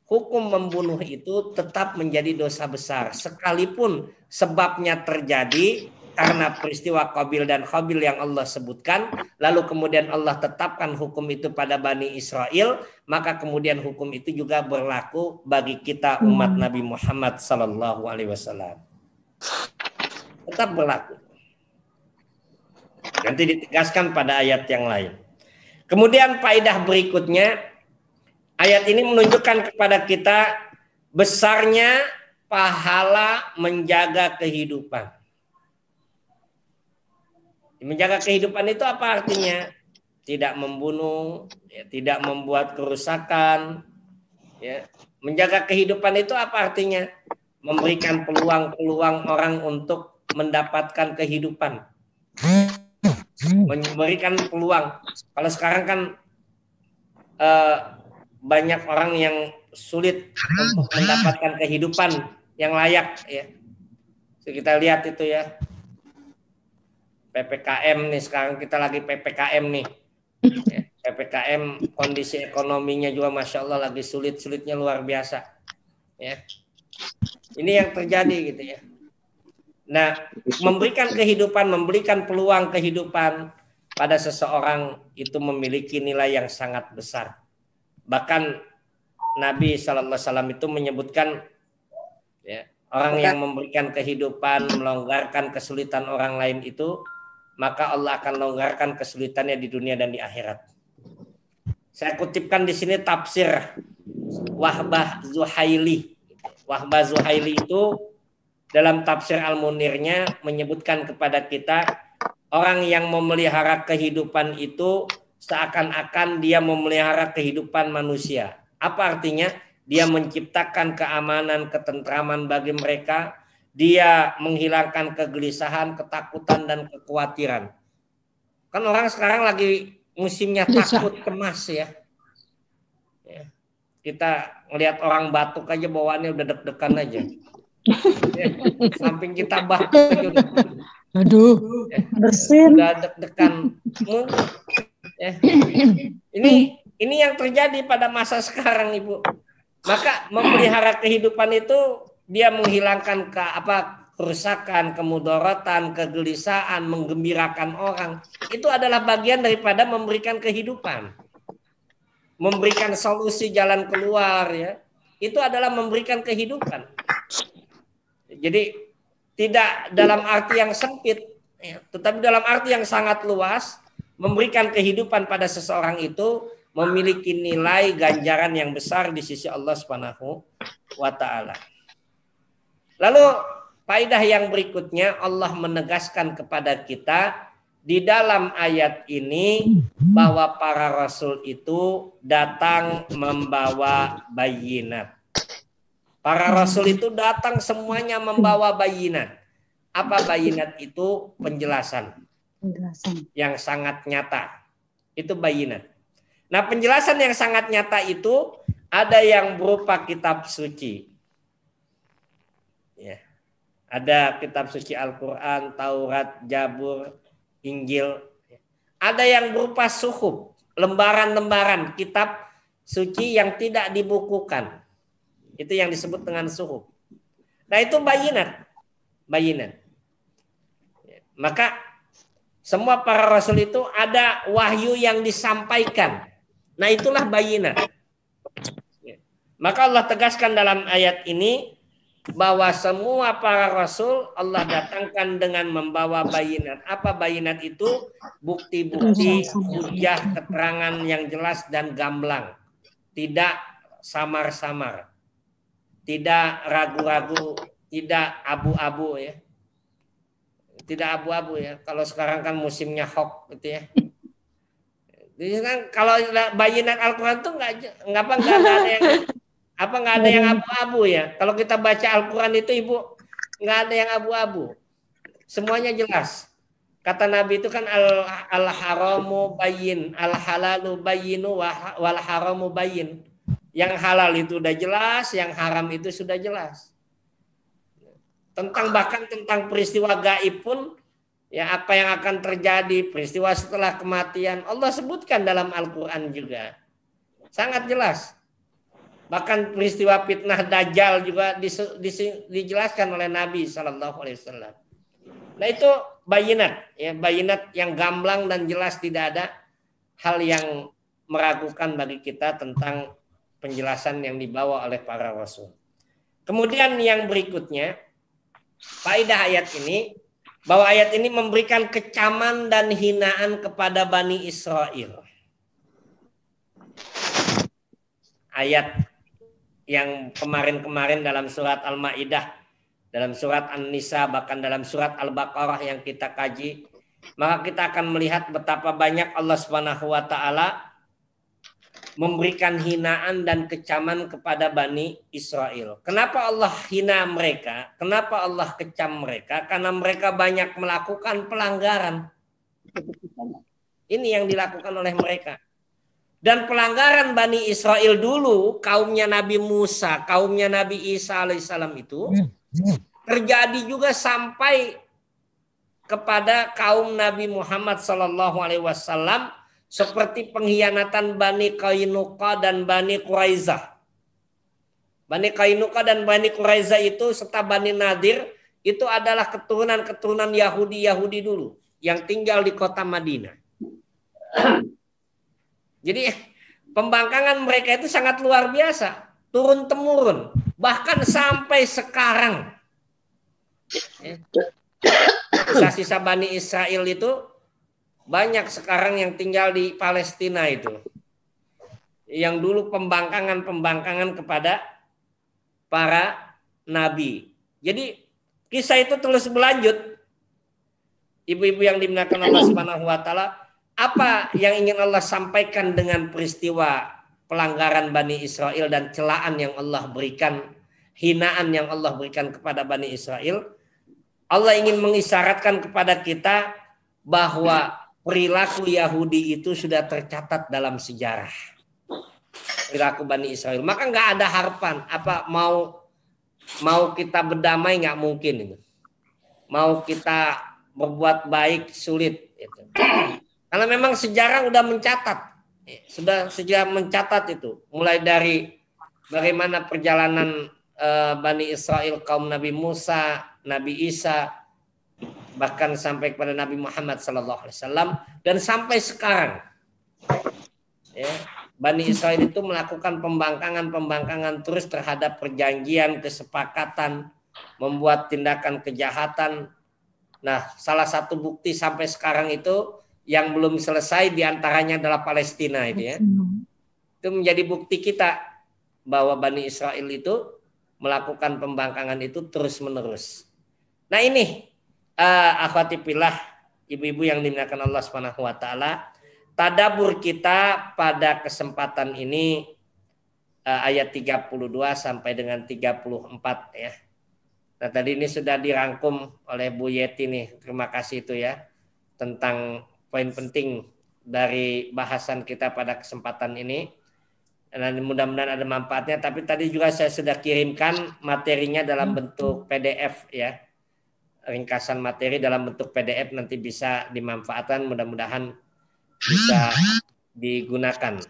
hukum membunuh itu tetap menjadi dosa besar sekalipun sebabnya terjadi karena peristiwa Qabil dan Khabil yang Allah sebutkan, lalu kemudian Allah tetapkan hukum itu pada Bani Israel, maka kemudian hukum itu juga berlaku bagi kita umat Nabi Muhammad sallallahu alaihi wasallam. Tetap berlaku. Nanti ditegaskan pada ayat yang lain. Kemudian faedah berikutnya, ayat ini menunjukkan kepada kita besarnya pahala menjaga kehidupan. Menjaga kehidupan itu apa artinya? Tidak membunuh, ya, tidak membuat kerusakan. Ya. Menjaga kehidupan itu apa artinya? Memberikan peluang-peluang orang untuk mendapatkan kehidupan. Memberikan peluang. Kalau sekarang kan banyak orang yang sulit untuk mendapatkan kehidupan yang layak. Ya. So, kita lihat itu ya. PPKM nih, sekarang kita lagi PPKM nih. Ya, PPKM kondisi ekonominya juga Masya Allah lagi sulit-sulitnya luar biasa. Ya. Ini yang terjadi gitu ya. Nah, memberikan kehidupan, memberikan peluang kehidupan pada seseorang itu memiliki nilai yang sangat besar. Bahkan Nabi SAW itu menyebutkan ya, orang yang memberikan kehidupan, melonggarkan kesulitan orang lain itu, maka Allah akan longgarkan kesulitannya di dunia dan di akhirat. Saya kutipkan di sini tafsir Wahbah Zuhaili. Wahbah Zuhaili itu dalam tafsir Al-Munirnya menyebutkan kepada kita orang yang memelihara kehidupan itu seakan-akan dia memelihara kehidupan manusia. Apa artinya? Dia menciptakan keamanan, ketentraman bagi mereka. Dia menghilangkan kegelisahan, ketakutan, dan kekhawatiran. Kan orang sekarang lagi musimnya takut, cemas ya. Kita ngelihat orang batuk aja bawaannya udah deg-degan aja. Ya, samping kita batuk aja udah. Aduh, bersin. Udah deg-degan. Ya. Ini yang terjadi pada masa sekarang, Ibu. Maka memelihara kehidupan itu dia menghilangkan kerusakan, kemudaratan, kegelisahan, menggembirakan orang. Itu adalah bagian daripada memberikan kehidupan. Memberikan solusi jalan keluar ya. Itu adalah memberikan kehidupan. Jadi tidak dalam arti yang sempit ya, tetapi dalam arti yang sangat luas, memberikan kehidupan pada seseorang itu memiliki nilai ganjaran yang besar di sisi Allah Subhanahu wa taala. Lalu faedah yang berikutnya, Allah menegaskan kepada kita di dalam ayat ini bahwa para rasul itu datang membawa bayinat. Para rasul itu datang semuanya membawa bayinat. Apa bayinat itu? Penjelasan yang sangat nyata. Itu bayinat. Nah, penjelasan yang sangat nyata itu ada yang berupa kitab suci. Ya. Ada kitab suci Al-Quran, Taurat, Jabur, Injil. Ada yang berupa suhuf, lembaran-lembaran kitab suci yang tidak dibukukan. Itu yang disebut dengan suhuf. Nah, itu bayinat. Bayinat. Maka semua para rasul itu ada wahyu yang disampaikan. Nah, itulah bayinat. Maka Allah tegaskan dalam ayat ini bahwa semua para rasul Allah datangkan dengan membawa bayinat. Apa bayinat itu? Bukti-bukti, hujah, keterangan yang jelas dan gamblang. Tidak samar-samar. Tidak ragu-ragu, tidak abu-abu ya. Tidak abu-abu ya. Kalau sekarang kan musimnya hoax gitu ya. Jadi kan kalau bayinat Al-Qur'an tuh nggak ada yang abu-abu ya. Kalau kita baca Al-Qur'an itu Ibu nggak ada yang abu-abu. Semuanya jelas. Kata Nabi itu kan al-haramu bayyin, al-halalu bayyinu wal haramu bayyin. Yang halal itu udah jelas, yang haram itu sudah jelas. Bahkan tentang peristiwa gaib pun ya apa yang akan terjadi, peristiwa setelah kematian Allah sebutkan dalam Al-Qur'an juga. Sangat jelas. Bahkan peristiwa fitnah Dajjal juga dijelaskan oleh Nabi SAW. Nah itu bayinat, ya bayinat yang gamblang dan jelas, tidak ada hal yang meragukan bagi kita tentang penjelasan yang dibawa oleh para rasul. Kemudian yang berikutnya, faedah ayat ini, bahwa ayat ini memberikan kecaman dan hinaan kepada Bani Israel. Ayat yang kemarin-kemarin dalam surat Al-Maidah, dalam surat An-Nisa, bahkan dalam surat Al-Baqarah yang kita kaji, maka kita akan melihat betapa banyak Allah Subhanahu wa taala memberikan hinaan dan kecaman kepada Bani Israel. Kenapa Allah hina mereka? Kenapa Allah kecam mereka? Karena mereka banyak melakukan pelanggaran. Ini yang dilakukan oleh mereka. Dan pelanggaran Bani Israel dulu, kaumnya Nabi Musa, kaumnya Nabi Isa alaihissalam itu terjadi juga sampai kepada kaum Nabi Muhammad SAW, seperti pengkhianatan Bani Qainuqa dan Bani Quraizah. Bani Qainuqa dan Bani Quraizah itu serta Bani Nadir itu adalah keturunan Yahudi dulu yang tinggal di kota Madinah. Jadi pembangkangan mereka itu sangat luar biasa, turun-temurun, bahkan sampai sekarang. Sisa-sisa Bani Israel itu banyak sekarang yang tinggal di Palestina itu. Yang dulu pembangkangan kepada para nabi. Jadi kisah itu terus berlanjut. Ibu-ibu yang dimuliakan Allah Subhanahu wa taala, apa yang ingin Allah sampaikan dengan peristiwa pelanggaran Bani Israel dan celaan yang Allah berikan, hinaan yang Allah berikan kepada Bani Israel? Allah ingin mengisyaratkan kepada kita bahwa perilaku Yahudi itu sudah tercatat dalam sejarah. Perilaku Bani Israel. Maka nggak ada harapan. Apa mau kita berdamai nggak mungkin itu. Mau kita berbuat baik sulit itu. Karena memang sejarah udah mencatat. Sudah sejarah mencatat itu. Mulai dari bagaimana perjalanan Bani Israel, kaum Nabi Musa, Nabi Isa, bahkan sampai kepada Nabi Muhammad SAW, dan sampai sekarang ya, Bani Israel itu melakukan pembangkangan terus terhadap perjanjian, kesepakatan, membuat tindakan kejahatan. Nah, salah satu bukti sampai sekarang itu yang belum selesai diantaranya adalah Palestina itu ya. Itu menjadi bukti kita bahwa Bani Israel itu melakukan pembangkangan itu terus menerus. Nah ini akhwati fillah, ibu-ibu yang dimuliakan Allah Subhanahu wa taala, tadabbur kita pada kesempatan ini ayat 32 sampai dengan 34 ya. Nah tadi ini sudah dirangkum oleh Bu Yeti nih, terima kasih itu ya, tentang poin penting dari bahasan kita pada kesempatan ini. Dan mudah-mudahan ada manfaatnya. Tapi tadi juga saya sudah kirimkan materinya dalam bentuk PDF ya. Ringkasan materi dalam bentuk PDF nanti bisa dimanfaatkan, mudah-mudahan bisa digunakan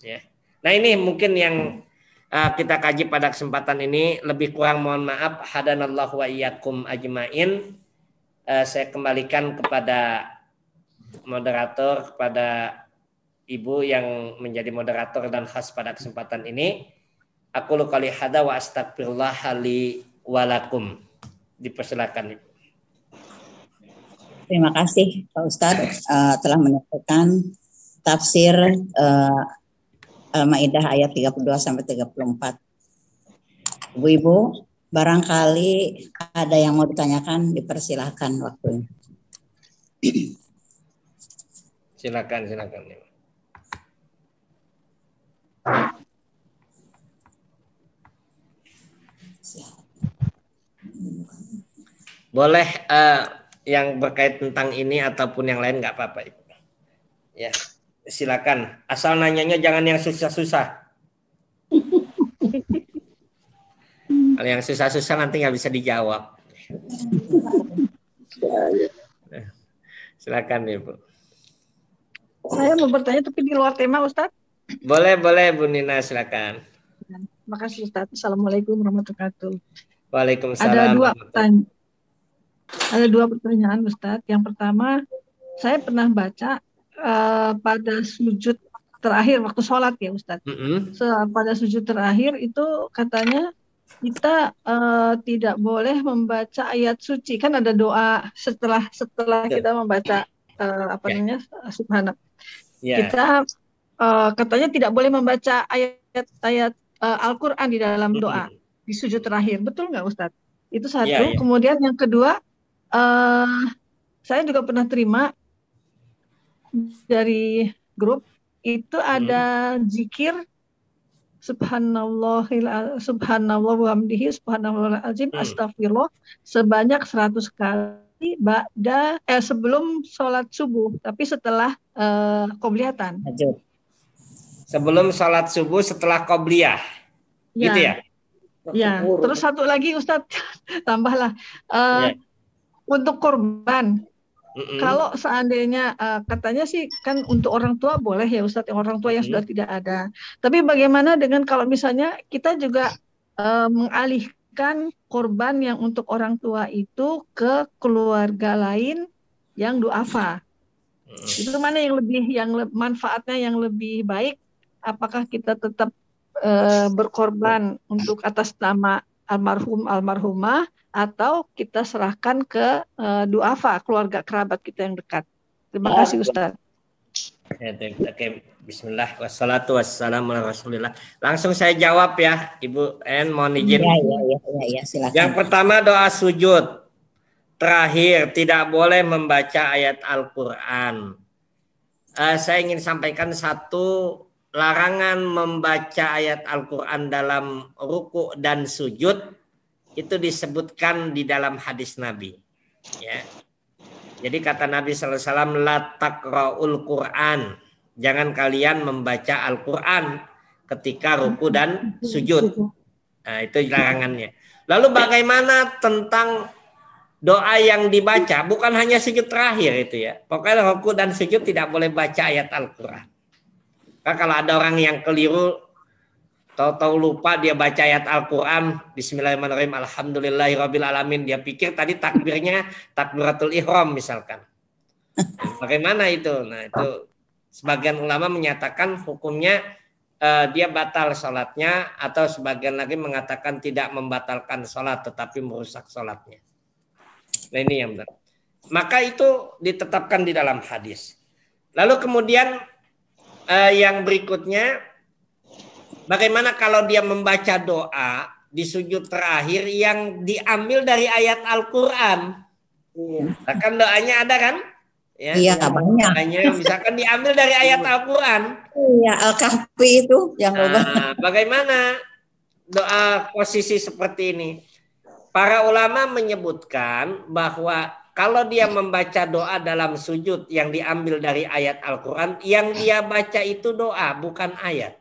ya. Nah ini mungkin yang kita kaji pada kesempatan ini. Lebih kurang mohon maaf. Hadanallahu wa iyyakum ajmain. Saya kembalikan kepada moderator, kepada Ibu yang menjadi moderator dan host pada kesempatan ini. Aku qali hada wa astagfirullah li walakum. Dipersilakan Ibu. Terima kasih Pak Ustadz telah menyampaikan tafsir Al-Maidah ayat 32 sampai 34. Ibu-ibu, barangkali ada yang mau ditanyakan, dipersilahkan waktunya. Silakan. Boleh yang berkait tentang ini ataupun yang lain nggak apa-apa, Ibu. Ya, silakan. Asal nanyanya jangan yang susah-susah. Kalau yang susah-susah nanti nggak bisa dijawab. Silakan, Ibu. Saya mau bertanya tapi di luar tema, Ustadz. Boleh, Bu Nina, silakan. Terima kasih, Ustadz. Assalamualaikum warahmatullahi wabarakatuh. Waalaikumsalam. Ada dua pertanyaan, Ustadz. Yang pertama, saya pernah baca pada sujud terakhir waktu sholat ya, Ustadz. Pada sujud terakhir itu katanya kita tidak boleh membaca ayat suci. Kan ada doa setelah kita membaca subhanallah. Kita katanya tidak boleh membaca ayat Al-Quran di dalam doa di sujud terakhir. Betul nggak, Ustadz? Itu satu. Kemudian yang kedua, saya juga pernah terima dari grup itu ada zikir subhanallah wa hamdihi subhanallahil azim astagfirullah sebanyak 100 kali sebelum sholat subuh, tapi setelah qobliyatan. Sebelum sholat subuh setelah qobliyah. Gitu ya? Ya, terus satu lagi Ustadz, tambahlah untuk korban. Kalau seandainya katanya sih kan untuk orang tua boleh ya Ustadz, orang tua yang sudah tidak ada. Tapi bagaimana dengan kalau misalnya kita juga mengalihkan korban yang untuk orang tua itu ke keluarga lain yang du'afa? Itu mana yang manfaatnya yang lebih baik? Apakah kita tetap berkorban untuk atas nama almarhum almarhumah atau kita serahkan ke du'afa, keluarga kerabat kita yang dekat? Terima kasih Ustaz. Bismillah wassalatu wassalamu ala Rasulillah. Langsung saya jawab ya, Ibu En, mohon izin. Ya, silakan. Yang pertama doa sujud terakhir tidak boleh membaca ayat Al-Qur'an. Saya ingin sampaikan satu larangan membaca ayat Al-Qur'an dalam ruku dan sujud itu disebutkan di dalam hadis Nabi. Ya. Jadi kata Nabi SAW, la taqra'ul Qur'an. Jangan kalian membaca Al-Quran ketika ruku dan sujud. Nah, itu larangannya. Lalu bagaimana tentang doa yang dibaca? Bukan hanya sujud terakhir itu ya. Pokoknya ruku dan sujud tidak boleh baca ayat Al-Quran. Nah, kalau ada orang yang keliru, tahu-tahu lupa dia baca ayat Al-Quran, Bismillahirrahmanirrahim, Alhamdulillahirabbil alamin, dia pikir tadi takbirnya takbiratul ihram misalkan. Bagaimana itu? Nah, itu sebagian ulama menyatakan hukumnya dia batal sholatnya, atau sebagian lagi mengatakan tidak membatalkan sholat tetapi merusak sholatnya. Nah, ini yang benar. Maka itu ditetapkan di dalam hadis. Lalu kemudian yang berikutnya, bagaimana kalau dia membaca doa di sujud terakhir yang diambil dari ayat Al-Quran? Nah, kan doanya ada kan? Ya, iya, banyak. Doanya misalkan diambil dari ayat Al-Quran. Iya, Al-Kahfi itu yang bagaimana doa posisi seperti ini? Para ulama menyebutkan bahwa kalau dia membaca doa dalam sujud yang diambil dari ayat Al-Quran, yang dia baca itu doa, bukan ayat.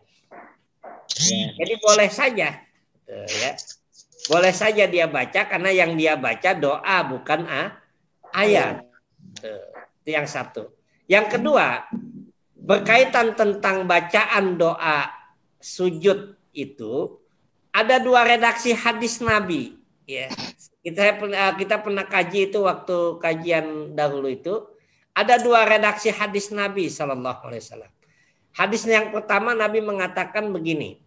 Jadi boleh saja, ya. Boleh saja dia baca karena yang dia baca doa bukan ayat. Itu yang satu. Yang kedua, berkaitan tentang bacaan doa sujud itu ada dua redaksi hadis Nabi. Ya, kita pernah kaji itu waktu kajian dahulu itu ada dua redaksi hadis Nabi Sallallahu Alaihi Wasallam. Hadis yang pertama Nabi mengatakan begini.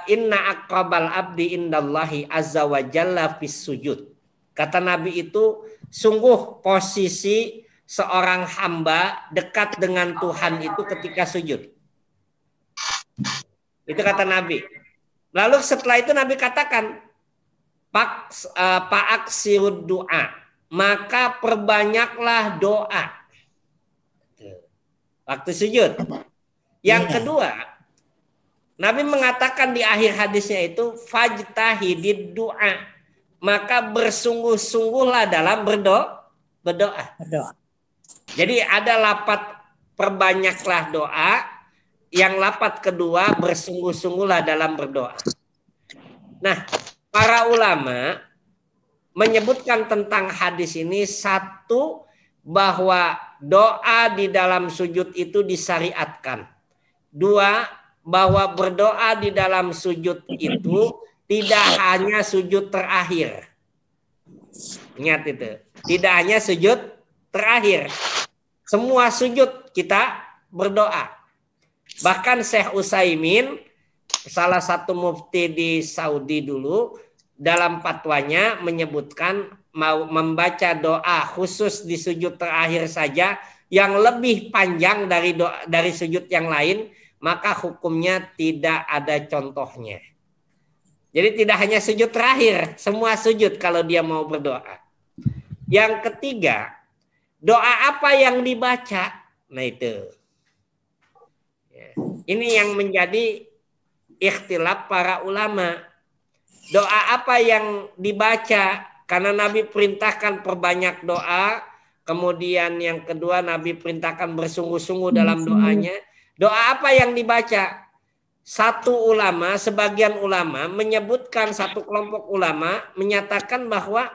Inna aqrabal abdi indallahi azza wa jalla fis sujud. Kata Nabi itu, sungguh posisi seorang hamba dekat dengan Tuhan itu ketika sujud. Itu kata Nabi. Lalu setelah itu Nabi katakan, Fa'aksirud doa, maka perbanyaklah doa waktu sujud. Yang kedua, Nabi mengatakan di akhir hadisnya itu, fajtahidid doa, maka bersungguh-sungguhlah dalam berdoa. Jadi ada lapat perbanyaklah doa, yang lapat kedua bersungguh-sungguhlah dalam berdoa. Nah, para ulama menyebutkan tentang hadis ini, satu, bahwa doa di dalam sujud itu disyariatkan. Dua, bahwa berdoa di dalam sujud itu tidak hanya sujud terakhir. Ingat itu. Tidak hanya sujud terakhir. Semua sujud kita berdoa. Bahkan Syekh Utsaimin, salah satu mufti di Saudi dulu, dalam fatwanya menyebutkan mau membaca doa khusus di sujud terakhir saja yang lebih panjang dari sujud yang lain, maka hukumnya tidak ada contohnya. Jadi tidak hanya sujud terakhir, semua sujud kalau dia mau berdoa. Yang ketiga, doa apa yang dibaca? Nah itu. Ini yang menjadi ikhtilaf para ulama. Doa apa yang dibaca? Karena Nabi perintahkan perbanyak doa. Kemudian yang kedua, Nabi perintahkan bersungguh-sungguh dalam doanya. Doa apa yang dibaca? Sebagian ulama menyebutkan, satu kelompok ulama menyatakan bahwa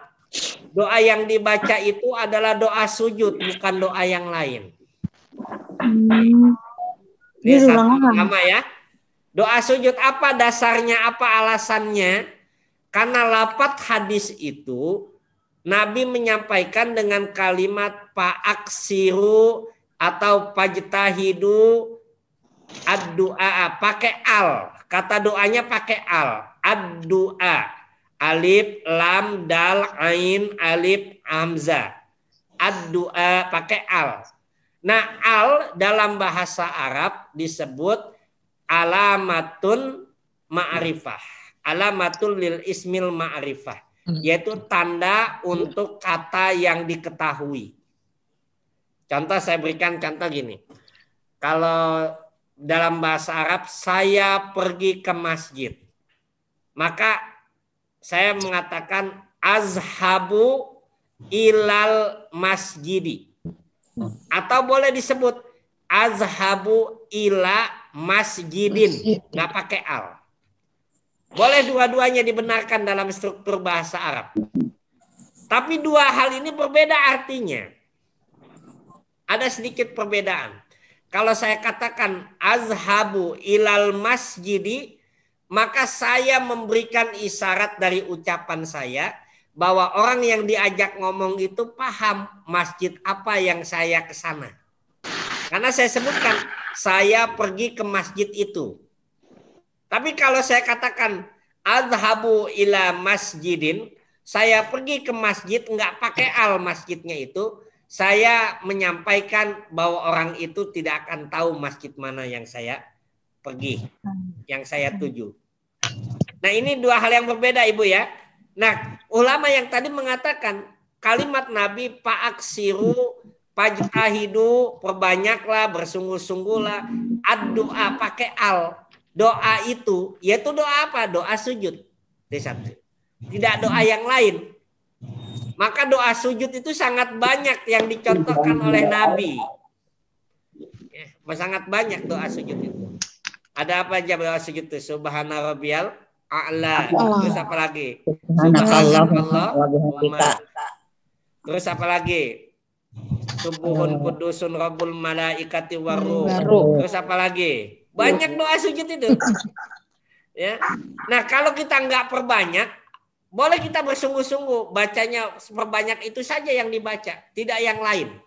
doa yang dibaca itu adalah doa sujud, bukan doa yang lain. Ini satu ulama ya. Doa sujud apa dasarnya, apa alasannya? Karena lafaz hadis itu Nabi menyampaikan dengan kalimat fa'aksiru atau fajtahidu ad-du'a, pakai al. Kata doanya pakai al. Ad-du'a. Alif, lam, dal, ain, alif, hamzah. Ad-du'a pakai al. Nah, al dalam bahasa Arab disebut alamatun ma'rifah. Alamatul lil ismil ma'rifah. Yaitu tanda untuk kata yang diketahui. Contoh, saya berikan contoh gini. Kalau dalam bahasa Arab, saya pergi ke masjid. Maka saya mengatakan azhabu ilal masjidi. Atau boleh disebut azhabu ila masjidin, nggak pakai al. Boleh dua-duanya dibenarkan dalam struktur bahasa Arab. Tapi dua hal ini berbeda artinya. Ada sedikit perbedaan. Kalau saya katakan azhabu ilal masjidi, maka saya memberikan isyarat dari ucapan saya bahwa orang yang diajak ngomong itu paham masjid apa yang saya ke sana. Karena saya sebutkan, saya pergi ke masjid itu. Tapi kalau saya katakan azhabu ila masjidin, saya pergi ke masjid nggak pakai al masjidnya itu, saya menyampaikan bahwa orang itu tidak akan tahu masjid mana yang saya pergi, yang saya tuju. Nah, ini dua hal yang berbeda, Ibu ya. Nah, ulama yang tadi mengatakan kalimat Nabi fa'aksiru fajtahidu, perbanyaklah, bersungguh-sungguhlah, ad-doa pakai al. Doa itu yaitu doa apa? Doa sujud. Tidak doa yang lain. Maka doa sujud itu sangat banyak yang dicontohkan oleh Nabi. Sangat banyak doa sujud itu. Ada apa aja doa sujud itu? Subhana rabbiyal a'la. Terus apa lagi? Subhanallah wa bihamdihi. Terus apa lagi? Subuhun kudusun rabbul malaikati waruh. Terus apa lagi? Banyak doa sujud itu. Ya. Nah, kalau kita nggak perbanyak, boleh kita bersungguh-sungguh bacanya seperbanyak itu saja yang dibaca, tidak yang lain.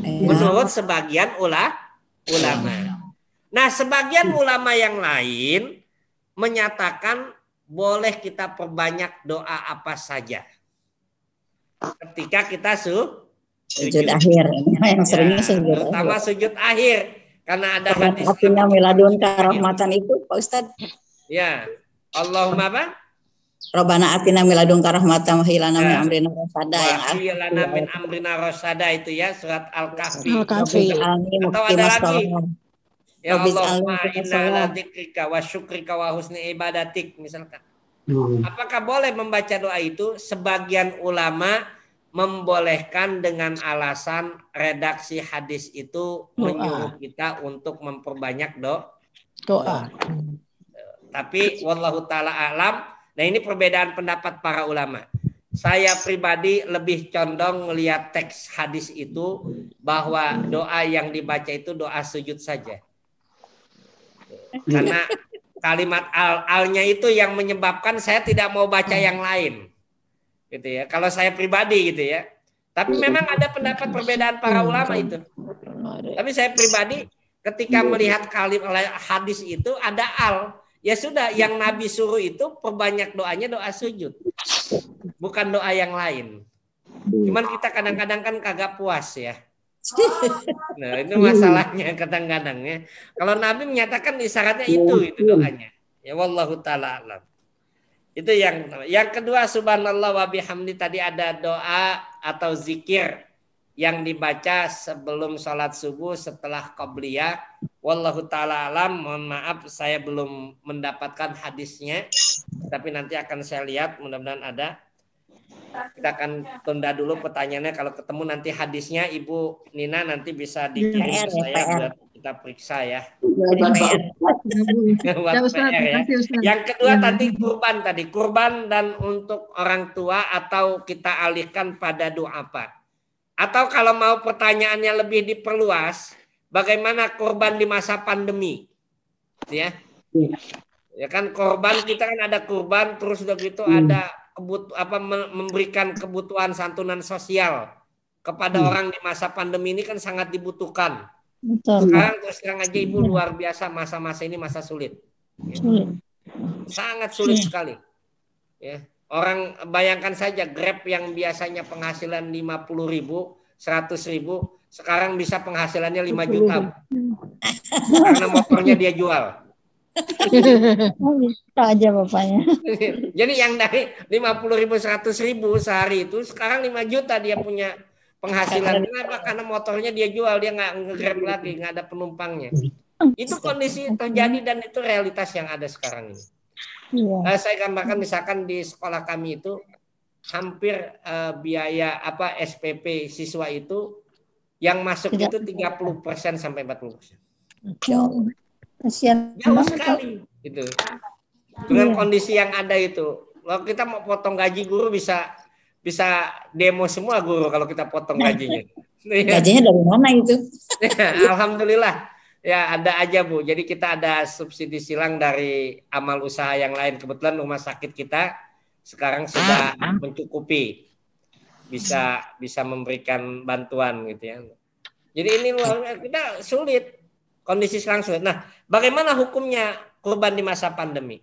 Menurut sebagian ulama. Nah, sebagian ulama yang lain menyatakan boleh kita perbanyak doa apa saja ketika kita sujud akhir. Yang seringnya sujud terutama sujud akhir. Karena ada hadis artinya miladun karahmatan itu Pak Ustadz. Ya, Allahumma apa? Robbana atina miladun karahmatan wa hilana min amrina rasada yang hilana min amrina rasada itu ya surat Al-Kahfi. Atau ada lagi. Ya Allahumma inna ala dzikrika wa syukrika wa husni ibadatik misalkan. Apakah boleh membaca doa itu? Sebagian ulama membolehkan dengan alasan redaksi hadis itu menyuruh kita untuk memperbanyak doa. Tapi wallahu taala alam. Nah, ini perbedaan pendapat para ulama. Saya pribadi lebih condong melihat teks hadis itu bahwa doa yang dibaca itu doa sujud saja. Karena kalimat al-nya itu yang menyebabkan saya tidak mau baca yang lain. Gitu ya. Kalau saya pribadi gitu ya. Tapi memang ada pendapat perbedaan para ulama itu. Tapi saya pribadi ketika melihat kalimat hadis itu ada al, ya sudah yang Nabi suruh itu perbanyak doanya doa sujud. Bukan doa yang lain. Cuman kita kadang-kadang kan kagak puas ya. Nah, itu masalahnya kadang-kadang ya. Kalau Nabi menyatakan isyaratnya itu doanya. Ya wallahu taala alam. Itu yang kedua subhanallah wa bihamdi tadi ada doa atau zikir yang dibaca sebelum sholat subuh setelah qabliyah. Wallahu taala alam, mohon maaf saya belum mendapatkan hadisnya. Tapi nanti akan saya lihat, mudah-mudahan ada. Kita akan tunda dulu pertanyaannya, kalau ketemu nanti hadisnya Ibu Nina nanti bisa dikirim ke saya buat kita periksa ya. Yang kedua tadi kurban dan untuk orang tua atau kita alihkan pada doa apa? Atau kalau mau pertanyaannya lebih diperluas, bagaimana kurban di masa pandemi? Ya. Ya kan kurban kita kan ada kurban terus udah gitu ada memberikan kebutuhan santunan sosial kepada orang di masa pandemi ini kan sangat dibutuhkan. Betul. Sekarang terus terang aja Ibu luar biasa masa-masa ini masa sulit. Ya. Sangat sulit sekali. Ya. Orang bayangkan saja Grab yang biasanya penghasilan 50.000, 100.000, sekarang bisa penghasilannya 5 juta. Karena motornya dia jual. Bisa aja bapaknya. Jadi yang dari 50.000, 100.000 sehari itu sekarang 5 juta dia punya penghasilan. Kenapa? Karena motornya dia jual, dia nggak nge-Grab lagi, nggak ada penumpangnya. Itu kondisi terjadi dan itu realitas yang ada sekarang ini. Saya gambarkan misalkan di sekolah kami itu hampir biaya SPP siswa itu yang masuk itu 30% sampai 40%. Jauh sekali gitu. Dengan kondisi yang ada itu. Kalau kita mau potong gaji guru bisa demo semua guru kalau kita potong gajinya. Gajinya dari mana itu? Alhamdulillah. Ya ada aja Bu. Jadi kita ada subsidi silang dari amal usaha yang lain. Kebetulan rumah sakit kita sekarang sudah mencukupi. Bisa memberikan bantuan gitu ya. Jadi ini kita sulit. Kondisi sekarang sulit. Nah, bagaimana hukumnya kurban di masa pandemi?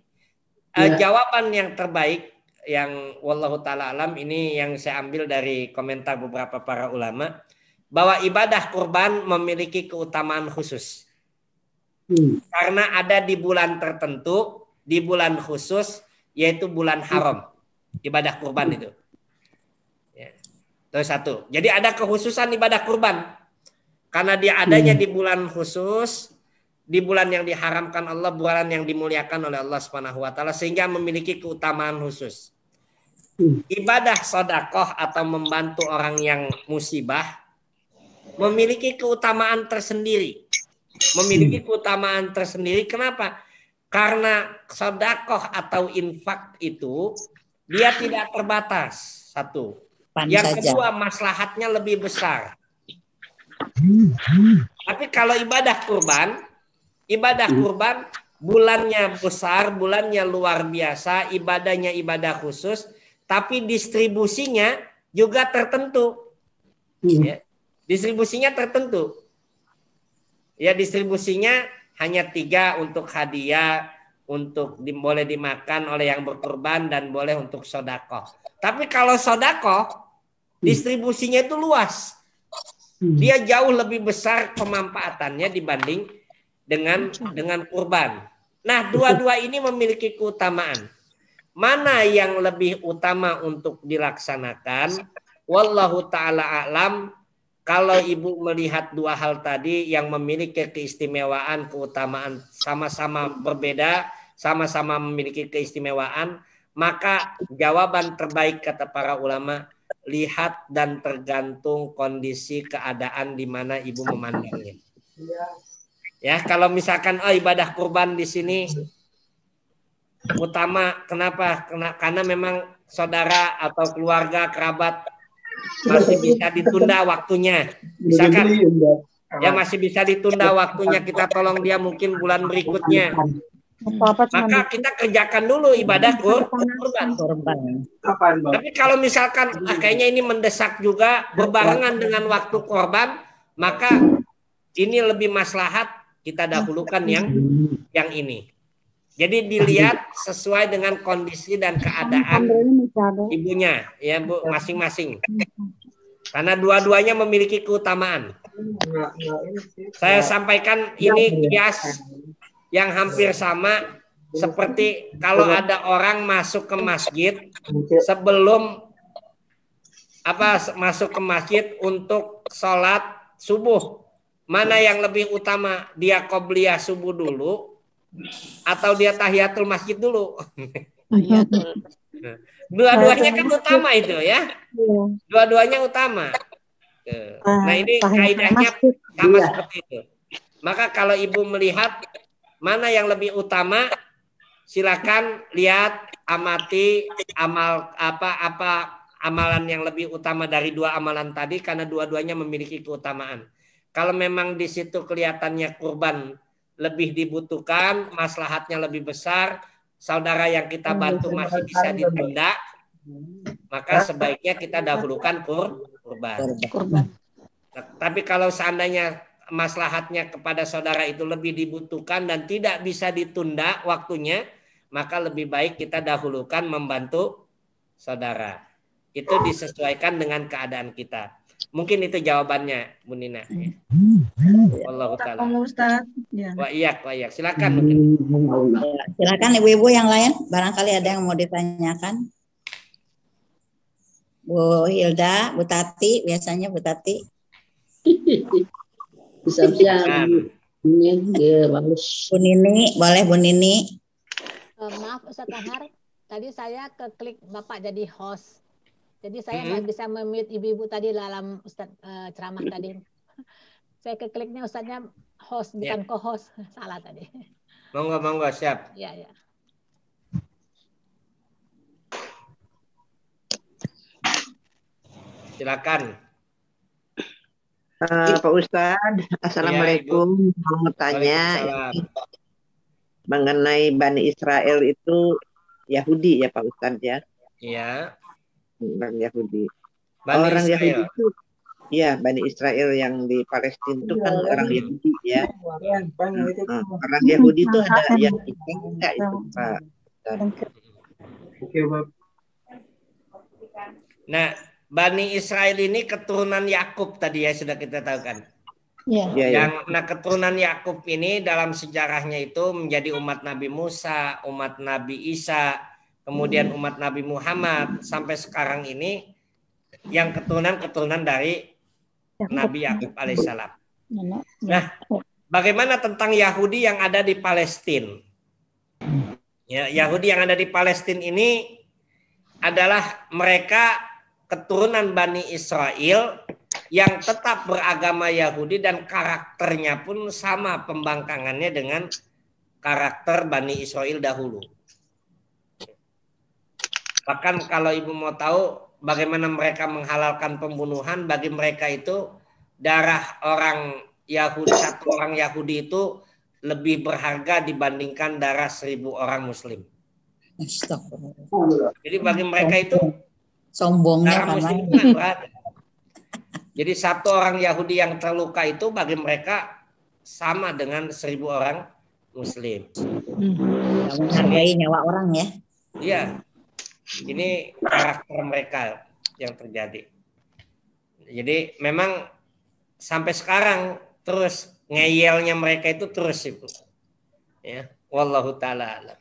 Jawaban yang terbaik yang wallahu taala alam ini yang saya ambil dari komentar beberapa para ulama bahwa ibadah kurban memiliki keutamaan khusus. Karena ada di bulan tertentu, di bulan khusus yaitu bulan haram. Ibadah kurban itu. Ya. Terus satu. Jadi ada kekhususan ibadah kurban. Karena dia adanya di bulan khusus, di bulan yang diharamkan Allah, bulan yang dimuliakan oleh Allah Subhanahu wa taala sehingga memiliki keutamaan khusus. Ibadah sedekah atau membantu orang yang musibah memiliki keutamaan tersendiri. Kenapa? Karena sedekah atau infak itu dia tidak terbatas. Satu. Yang kedua, maslahatnya lebih besar. Tapi kalau ibadah kurban bulannya besar, bulannya luar biasa, ibadahnya ibadah khusus, tapi distribusinya juga tertentu. Ya, distribusinya tertentu. Ya, distribusinya hanya 3 untuk hadiah, untuk boleh dimakan oleh yang berkurban dan boleh untuk sedekah. Tapi kalau sedekah distribusinya itu luas. Dia jauh lebih besar pemanfaatannya dibanding dengan kurban. Nah, dua-dua ini memiliki keutamaan. Mana yang lebih utama untuk dilaksanakan? Wallahu ta'ala a'lam. Kalau ibu melihat dua hal tadi yang memiliki keistimewaan, keutamaan sama-sama berbeda, sama-sama memiliki keistimewaan, maka jawaban terbaik kata para ulama, lihat dan tergantung kondisi keadaan di mana ibu memandangnya. Ya, kalau misalkan ibadah kurban di sini utama, kenapa? Karena memang saudara atau keluarga kerabat masih bisa ditunda waktunya. Misalkan ya masih bisa ditunda waktunya, kita tolong dia mungkin bulan berikutnya. Maka kita kerjakan dulu ibadah kurban. Tapi kalau misalkan kayaknya ini mendesak juga berbarengan dengan waktu korban, maka ini lebih maslahat kita dahulukan yang ini. Jadi dilihat sesuai dengan kondisi dan keadaan ibunya, ya Bu, masing-masing. Karena dua-duanya memiliki keutamaan. Saya sampaikan ini kias yang hampir sama seperti kalau ada orang masuk ke masjid sebelum masuk ke masjid untuk sholat subuh. Mana yang lebih utama? Dia qobliyah subuh dulu atau dia tahiyatul masjid dulu? Dua-duanya kan utama itu ya. Dua-duanya utama. Nah ini kaidahnya sama seperti itu. Maka kalau ibu melihat mana yang lebih utama, silakan lihat, amati amalan yang lebih utama dari dua amalan tadi, karena dua-duanya memiliki keutamaan. Kalau memang di situ kelihatannya kurban lebih dibutuhkan, maslahatnya lebih besar, saudara yang kita bantu masih bisa ditunda, maka sebaiknya kita dahulukan kurban. Nah, tapi kalau seandainya maslahatnya kepada saudara itu lebih dibutuhkan dan tidak bisa ditunda waktunya, maka lebih baik kita dahulukan membantu saudara. Itu disesuaikan dengan keadaan kita. Mungkin itu jawabannya, Bu Nina. Wallahu ta'ala. Ustaz. Wa iyak. Silakan mungkin. Silakan ibu-ibu yang lain, barangkali ada yang mau ditanyakan. Bu Hilda, Bu Tati, biasanya Bu Tati. Bisa-bisa. Bu Nini, boleh Bu Nini. Maaf Ustaz Anhar, tadi saya keklik Bapak jadi host. Jadi saya nggak bisa memute ibu-ibu tadi dalam Ustaz ceramah tadi. Saya kekliknya Ustaznya host bukan co-host, salah tadi. Monggo siap. Iya. Silakan. Pak Ustadz, Assalamualaikum. Mau tanya mengenai Bani Israel itu Yahudi ya Pak Ustadz ya? Iya. Orang Yahudi. Bani orang Israel. Yahudi itu, ya Bani Israel yang di Palestina itu kan orang Yahudi ya. Orang Yahudi itu ada yang Islam enggak itu Pak? Nah, Bani Israel ini keturunan Yakub tadi ya sudah kita tahu kan. Keturunan Yakub ini dalam sejarahnya itu menjadi umat Nabi Musa, umat Nabi Isa, kemudian umat Nabi Muhammad sampai sekarang ini yang keturunan dari Nabi Yakub alaihissalam. Nah, bagaimana tentang Yahudi yang ada di Palestina? Ya, Yahudi yang ada di Palestina ini adalah mereka keturunan Bani Israel yang tetap beragama Yahudi dan karakternya pun sama pembangkangannya dengan karakter Bani Israel dahulu. Bahkan kalau ibu mau tahu bagaimana mereka menghalalkan pembunuhan, bagi mereka itu darah orang Yahudi, satu orang Yahudi itu lebih berharga dibandingkan darah 1000 orang Muslim. Jadi bagi mereka itu sombongnya darah Muslim berharga. Jadi satu orang Yahudi yang terluka itu bagi mereka sama dengan 1000 orang Muslim. Menghargai nyawa orang ya. Iya. Ini karakter mereka yang terjadi. Jadi memang sampai sekarang terus ngeyelnya mereka itu terus Ibu. Ya, wallahu taala alam.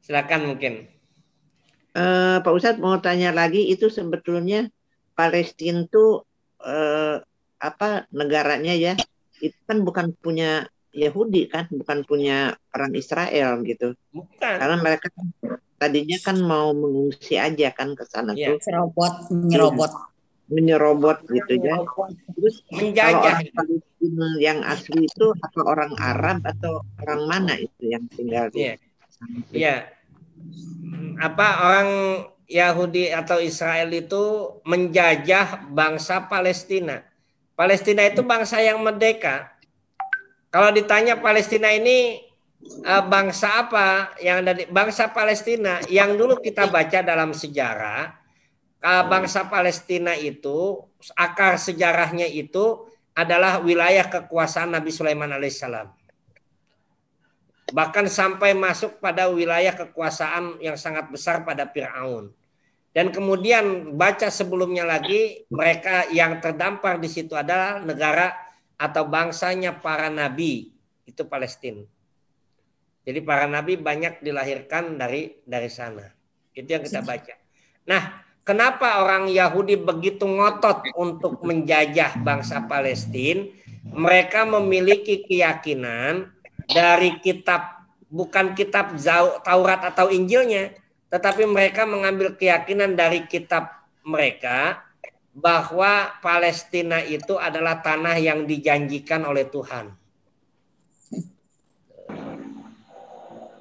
Silakan mungkin. Pak Ustadz mau tanya lagi, itu sebetulnya Palestina itu apa negaranya ya? Itu kan bukan punya Yahudi kan, bukan punya orang Israel gitu. Bukan. Karena mereka tadinya kan mau mengungsi aja kan ke sana tuh. Menyerobot gitu ya. Terus menjajah. Kalau orang Palestina yang asli itu atau orang Arab atau orang mana itu yang tinggal di sana? Iya. Apa orang Yahudi atau Israel itu menjajah bangsa Palestina. Palestina itu bangsa yang merdeka. Kalau ditanya Palestina ini bangsa apa yang ada di bangsa Palestina yang dulu kita baca dalam sejarah, bangsa Palestina itu akar sejarahnya itu adalah wilayah kekuasaan Nabi Sulaiman alaihissalam. Bahkan sampai masuk pada wilayah kekuasaan yang sangat besar pada Fir'aun. Dan kemudian baca sebelumnya lagi, mereka yang terdampar di situ adalah negara atau bangsanya para nabi, itu Palestina. Jadi para nabi banyak dilahirkan dari sana. Itu yang kita baca. Nah, kenapa orang Yahudi begitu ngotot untuk menjajah bangsa Palestina? Mereka memiliki keyakinan dari kitab, bukan kitab Taurat atau Injilnya, tetapi mereka mengambil keyakinan dari kitab mereka bahwa Palestina itu adalah tanah yang dijanjikan oleh Tuhan.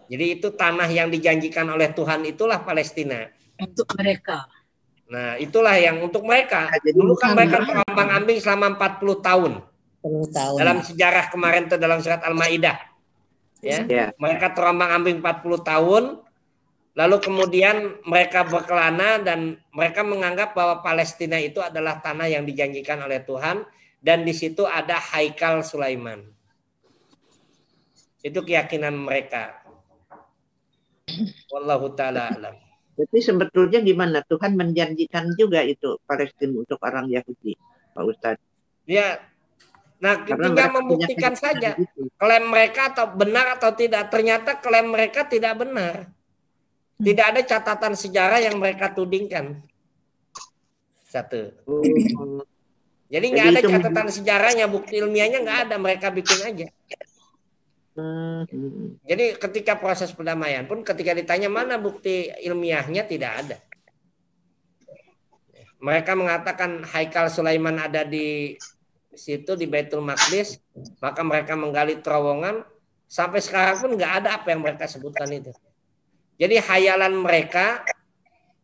Jadi itu tanah yang dijanjikan oleh Tuhan, itulah Palestina. Untuk mereka. Nah, itulah yang untuk mereka. Dulu kan mereka terombang-ambing selama 40 tahun. Dalam sejarah kemarin itu dalam surat Al-Maidah. Ya, mereka terombang-ambing 40 tahun, lalu kemudian mereka berkelana dan mereka menganggap bahwa Palestina itu adalah tanah yang dijanjikan oleh Tuhan dan di situ ada Haikal Sulaiman. Itu keyakinan mereka. Wallahu taala alam. Jadi sebetulnya gimana? Tuhan menjanjikan juga itu Palestina untuk orang Yahudi, Pak Ustadz. Ya. Nah, tinggal membuktikan saja klaim mereka atau benar atau tidak. Ternyata klaim mereka tidak benar. Tidak ada catatan sejarah yang mereka tudingkan. Satu. Jadi nggak ada catatan sejarahnya, bukti ilmiahnya nggak ada. Mereka bikin aja. Jadi ketika proses perdamaian pun ketika ditanya mana bukti ilmiahnya tidak ada. Mereka mengatakan Haikal Sulaiman ada di situ di Baitul Maqdis, maka mereka menggali terowongan sampai sekarang pun nggak ada apa yang mereka sebutkan itu. Jadi hayalan mereka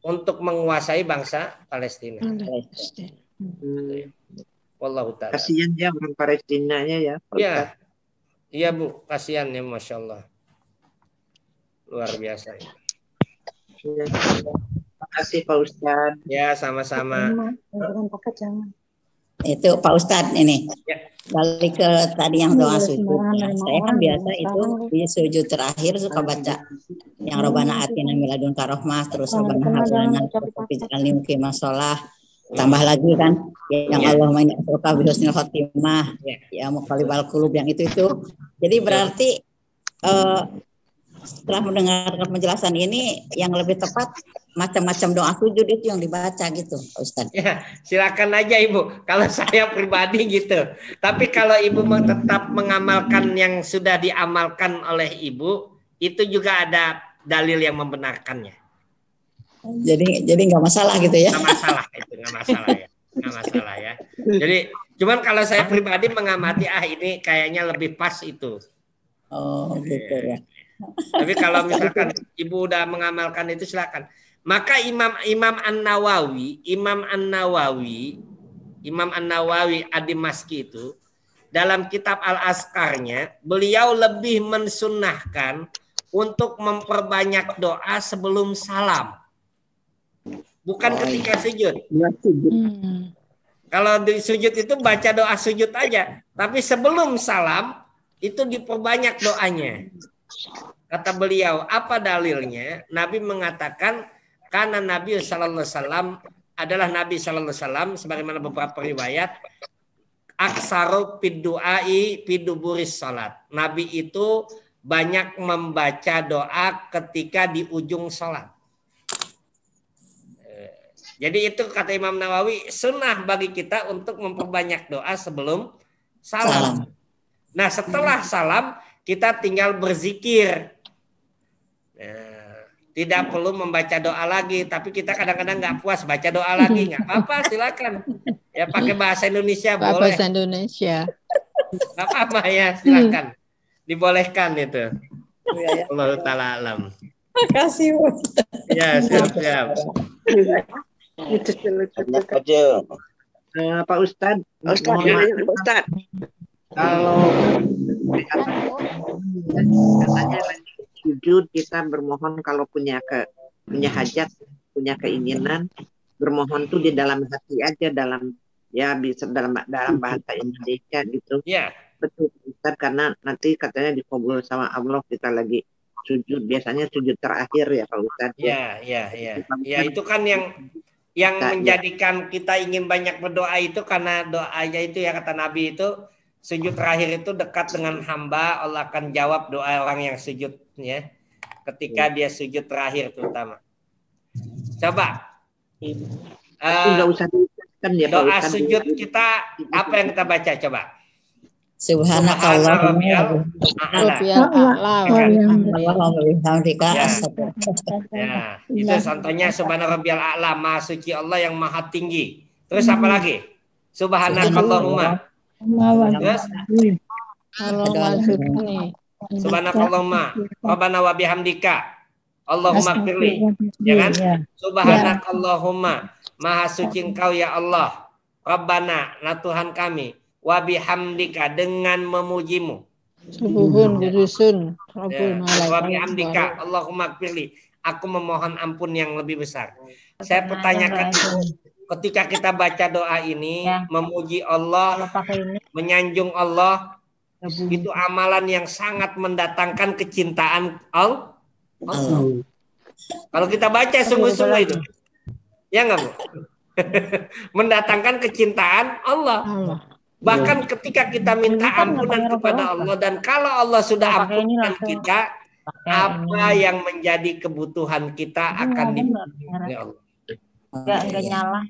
untuk menguasai bangsa Palestina. Wallahu ta'ala. Kasihan ya orang Palestinanya ya. Iya, iya Bu, kasihan ya, Masya Allah. Luar biasa. Ya. Terima kasih Pak Ustadz. Ya, sama-sama. Itu Pak Ustadz ini. Ya. Balik ke tadi yang doa sujud. Ya, saya kan biasa itu di sujud terakhir suka baca yang Robbana atina min ladunka rahmah, terus Robbana hab lana min ladunka sholah. Tambah lagi kan yang Allahumma inni as'aluka bi husnil khotimah, ya muqallibal qulub yang itu. Jadi berarti setelah mendengarkan penjelasan ini yang lebih tepat macam-macam doa sujud itu yang dibaca gitu, Pak Ustadz. Ya, silakan aja Ibu. Kalau saya pribadi gitu. Tapi kalau Ibu tetap mengamalkan yang sudah diamalkan oleh Ibu, itu juga ada dalil yang membenarkannya. Jadi nggak masalah gitu ya? Nggak masalah itu, nggak masalah ya, nggak masalah ya. Jadi, cuman kalau saya pribadi mengamati ini kayaknya lebih pas itu. Oh, gitu ya. Tapi kalau misalkan Ibu udah mengamalkan itu silakan. Maka Imam An-Nawawi Ad-Dimashqi itu dalam kitab Al-Asqarnya beliau lebih mensunnahkan untuk memperbanyak doa sebelum salam. Bukan ketika sujud. Kalau di sujud itu baca doa sujud aja, tapi sebelum salam itu diperbanyak doanya. Kata beliau, apa dalilnya? Nabi mengatakan karena Nabi sallallahu alaihi wasallam adalah Nabi sallallahu alaihi wasallam sebagaimana beberapa riwayat aksaru pidu'ai piduburis salat. Nabi itu banyak membaca doa ketika di ujung salat. Jadi itu kata Imam Nawawi, sunnah bagi kita untuk memperbanyak doa sebelum salam. Nah, setelah salam kita tinggal berzikir. Tidak perlu membaca doa lagi, tapi kita kadang-kadang nggak puas baca doa lagi, nggak apa-apa, silakan. Ya pakai bahasa Indonesia boleh. Bahasa Indonesia. Nggak apa-apa ya, silakan. Dibolehkan itu. Allah taala alam. Makasih. Ya, siap. Pak Ustadz. Kalau katanya sujud kita bermohon kalau punya hajat, punya keinginan, bermohon tuh di dalam hati aja, bisa dalam bahasa Indonesia gitu. Iya. Betul Ustaz, karena nanti katanya dikabul sama Allah kita lagi sujud, biasanya sujud terakhir ya Pak Ustaz. Iya. Ya itu kan yang menjadikan kita ingin banyak berdoa itu karena doanya itu ya kata Nabi itu sujud terakhir itu dekat dengan hamba, Allah akan jawab doa orang yang sujud ya. Ketika dia sujud terakhir terutama. Coba. Enggak usah diucapkan ya Pak doa Ustaz. Sujud kita apa yang kita baca coba? Subhanakallahumma Ya, itu contohnya subhanarabbiyal a'la, maha suci Allah yang maha tinggi. Terus apa lagi? Subhanakallahumma. Terus subhanakallahumma rabbana wa bihamdika Allahumma firli. Ya kan? Subhanakallahumma, maha suci Engkau ya Allah. Rabbana, na Tuhan kami. Wa bihamdika, dengan memujimu. Subuhun kudusun Rabbul Wa bihamdika Allahumma firli. Aku memohon ampun yang lebih besar. Saya pertanyakan, ketika kita baca doa ini, memuji Allah, menyanjung Allah, itu amalan yang sangat mendatangkan kecintaan Allah. Kalau kita baca sungguh-sungguh itu, ya nggak Bu? Mendatangkan kecintaan Allah. Bahkan ketika kita minta ampunan kepada Allah, dan kalau Allah sudah ampunkan kita, apa yang menjadi kebutuhan kita akan dipenuhi oleh Allah. Enggak nyala.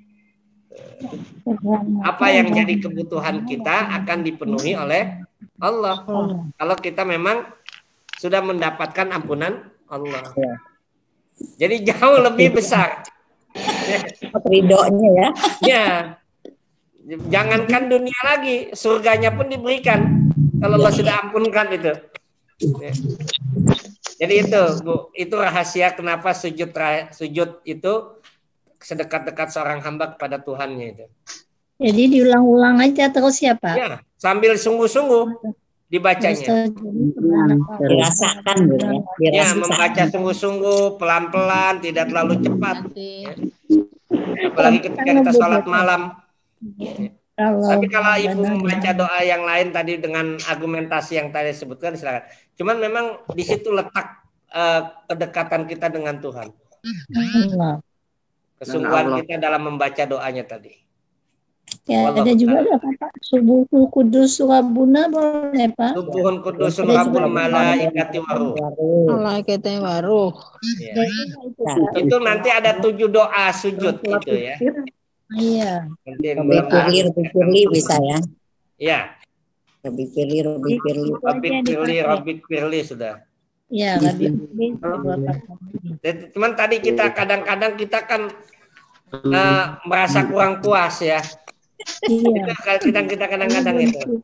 Apa yang jadi kebutuhan kita akan dipenuhi oleh Allah. Kalau kita memang sudah mendapatkan ampunan Allah. Jadi jauh lebih besar. Ridhonya ya. Ya. Jangankan dunia lagi, surganya pun diberikan kalau Allah sudah ampunkan itu. Ya. Jadi itu Bu, itu rahasia kenapa sujud itu sedekat-dekat seorang hamba kepada Tuhannya itu. Jadi diulang-ulang aja terus ya Pak? Ya, sambil sungguh-sungguh dibacanya. Dirasakan gitu ya. Ya, membaca sungguh-sungguh, pelan-pelan, tidak terlalu cepat. Ya. Apalagi ketika kita sholat malam. Tapi kalau Ibu membaca doa yang lain tadi dengan argumentasi yang tadi sebutkan, silakan. Cuman memang di situ letak kedekatan kita dengan Tuhan. Kesungguhan kita dalam membaca doanya tadi. Ya, ada juga Pak. Subuhun kudus Rabbuna boleh Pak? Subuhun kudus Rabbul malaikati waruh. Malaikati waruh. Ya. Itu nanti ada 7 doa sujud itu ya. Iya. Lebih bisa ya. Iya. Lebih firli sudah. Iya, lebih. Cuman tadi kita kadang-kadang kita kan merasa kurang puas ya. Iya. Kita kadang-kadang itu.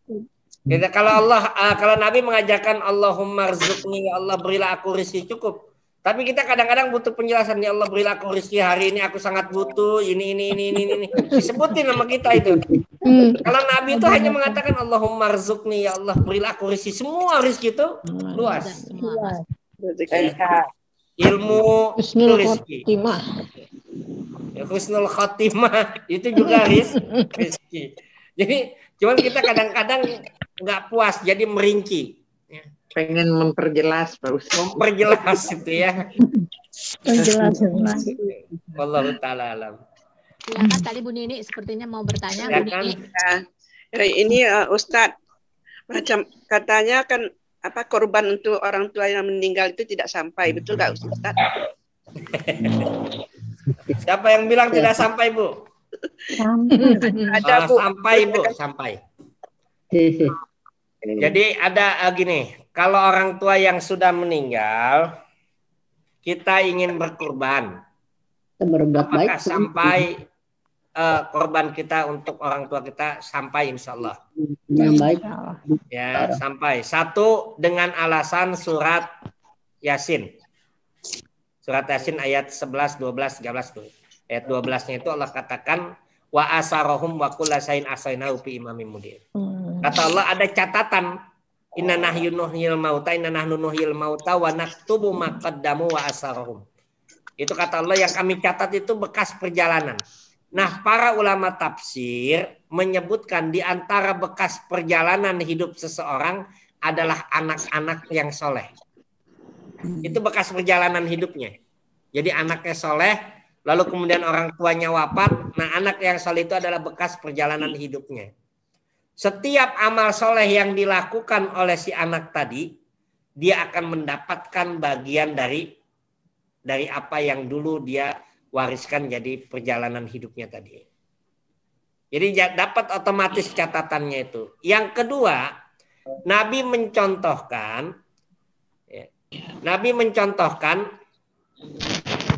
Kita kalau Nabi mengajarkan Allahumma rzuqni, ya Allah berilah aku rezeki, cukup. Tapi kita kadang-kadang butuh penjelasan, ya Allah berilah aku rezeki hari ini, aku sangat butuh ini. Disebutin nama kita itu. Kalau Nabi itu hanya mengatakan Allahumma rzuqni, ya Allah berilah aku rezeki. Semua rezeki itu luas. Ilmu husnul khotimah. Husnul khotimah itu juga rezeki. Jadi cuman kita kadang-kadang nggak puas, jadi merinci. Pengen memperjelas Pak Ustaz. Memperjelas itu ya. Penjelasan. Wallahu taala alam. Silakan tadi Bu Nini sepertinya mau bertanya. Bu Nini. Ini Ustadz, macam katanya kan apa korban untuk orang tua yang meninggal itu tidak sampai, betul nggak Ustadz? Siapa yang bilang tidak sampai, Bu? Ada, Bu. Sampai, Bu, sampai. Jadi ada gini, kalau orang tua yang sudah meninggal, kita ingin berkorban, maka sampai korban kita untuk orang tua kita sampai insya Allah. Yang baik. Ya, sampai. Satu, dengan alasan surat Yasin. Surat Yasin ayat 11, 12, 13 tuh. Ayat 12-nya itu Allah katakan wa asarahum wa kullasain asainahu fi imamin mubin. Kata Allah ada catatan inna nahnu nuhyil mauta wa naktubu ma qaddamu wa asarahum. Itu kata Allah yang kami catat itu bekas perjalanan. Nah, para ulama tafsir menyebutkan di antara bekas perjalanan hidup seseorang adalah anak-anak yang soleh. Itu bekas perjalanan hidupnya. Jadi anaknya soleh, lalu kemudian orang tuanya wafat. Nah, anak yang soleh itu adalah bekas perjalanan hidupnya. Setiap amal soleh yang dilakukan oleh si anak tadi, dia akan mendapatkan bagian dari apa yang dulu dia wariskan jadi perjalanan hidupnya tadi. Jadi dapat otomatis catatannya itu. Yang kedua, Nabi mencontohkan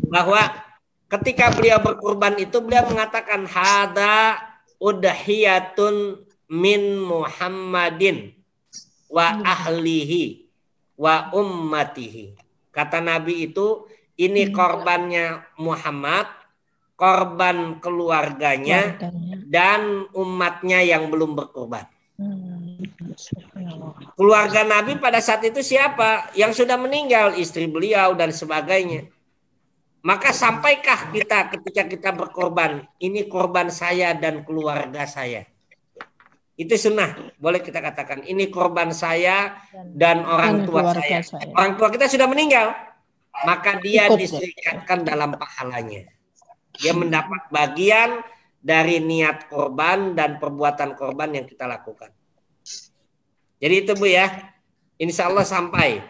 bahwa ketika beliau berkurban itu beliau mengatakan hada udhiyatun min Muhammadin wa ahlihi wa ummatihi. Kata Nabi itu ini korbannya Muhammad, korban keluarganya, dan umatnya yang belum berkorban. Keluarga Nabi pada saat itu siapa? Yang sudah meninggal, istri beliau dan sebagainya. Maka sampaikah kita ketika kita berkorban, ini korban saya dan keluarga saya. Itu sunnah, boleh kita katakan. Ini korban saya dan orang tua saya. Orang tua kita sudah meninggal. Maka dia diserikatkan dalam pahalanya. Dia mendapat bagian dari niat korban dan perbuatan korban yang kita lakukan. Jadi itu Bu ya, insya Allah sampai.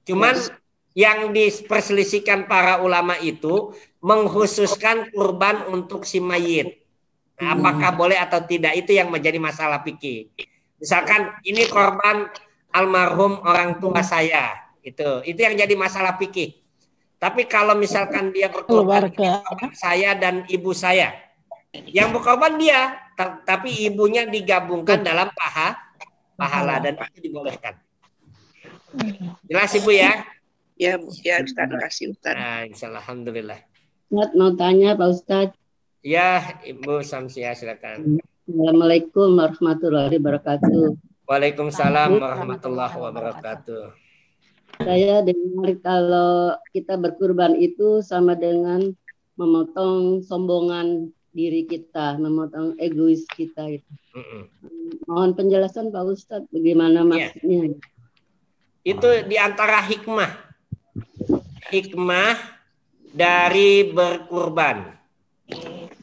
Cuman yang diperselisihkan para ulama itu mengkhususkan kurban untuk si mayit. Nah, apakah boleh atau tidak itu yang menjadi masalah fikih. Misalkan ini korban almarhum orang tua saya, itu yang jadi masalah fikih. Tapi kalau misalkan dia berkorban saya dan ibu saya, yang berkorban dia, tapi ibunya digabungkan dalam pahala dan itu dibolehkan. Jelas Ibu ya? Ya Bu, ya Ustaz, terima kasih Ustaz. Nah, alhamdulillah. Ustaz mau tanya Pak Ustaz. Ya, Ibu Samsia silakan. Assalamualaikum warahmatullahi wabarakatuh. Waalaikumsalam warahmatullahi wabarakatuh. Saya dengar kalau kita berkurban itu sama dengan memotong sombongan diri kita, memotong egois kita. Gitu. Mohon penjelasan Pak Ustadz, bagaimana maksudnya? Itu diantara hikmah dari berkurban.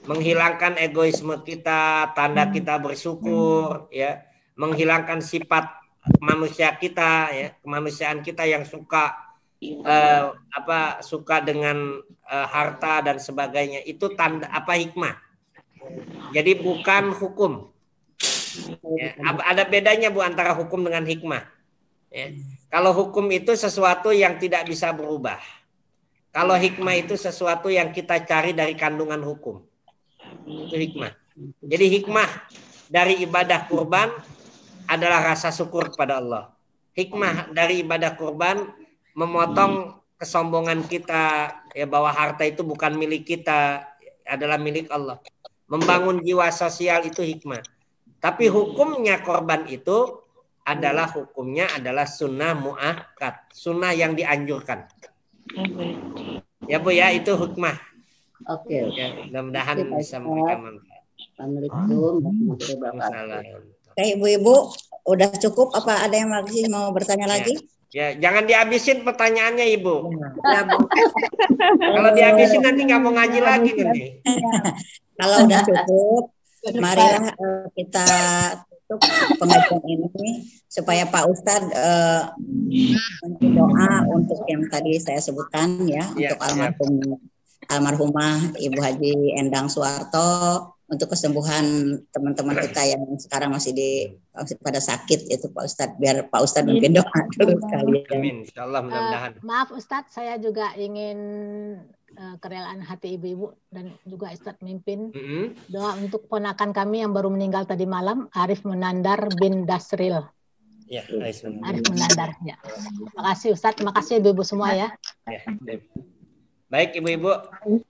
Menghilangkan egoisme kita, tanda kita bersyukur, ya, menghilangkan sifat manusia kita, ya, kemanusiaan kita yang suka suka dengan harta dan sebagainya. Itu tanda hikmah. Jadi bukan hukum. Ya, ada bedanya Bu antara hukum dengan hikmah. Ya. Kalau hukum itu sesuatu yang tidak bisa berubah. Kalau hikmah itu sesuatu yang kita cari dari kandungan hukum. Itu hikmah. Jadi hikmah dari ibadah kurban adalah rasa syukur kepada Allah. Hikmah dari ibadah kurban memotong kesombongan kita, ya, bahwa harta itu bukan milik kita, adalah milik Allah. Membangun jiwa sosial itu hikmah. Tapi hukumnya korban itu adalah sunnah muakkad, sunnah yang dianjurkan. Ya Bu ya, itu hikmah. Oke. Ya, mudah-mudahan bisa memberikan manfaat. Assalamualaikum warahmatullahi wabarakatuh. Oke, Ibu-ibu, udah cukup apa ada yang masih mau bertanya lagi? Ya, jangan dihabisin pertanyaannya Ibu. Ya, Bu. Kalau dihabisin nanti nggak mau ngaji lagi nanti. Kalau udah cukup, marilah kita untuk pengajian ini supaya Pak Ustadz doa untuk yang tadi saya sebutkan ya, untuk almarhumah Ibu Haji Endang Suwarto, untuk kesembuhan teman-teman kita yang sekarang masih pada sakit itu Pak Ustadz, biar Pak Ustadz mungkin doa dulu sekalian. Amin, insyaallah mudah-mudahan. Maaf Ustadz, saya juga ingin kerelaan hati ibu-ibu dan juga Ustadz mimpin doa untuk ponakan kami yang baru meninggal tadi malam, Arif Munandar bin Dasril. Ya, Arif Munandar. Ya. Terima kasih Ustadz, terima kasih ibu-ibu semua ya. Baik ibu-ibu,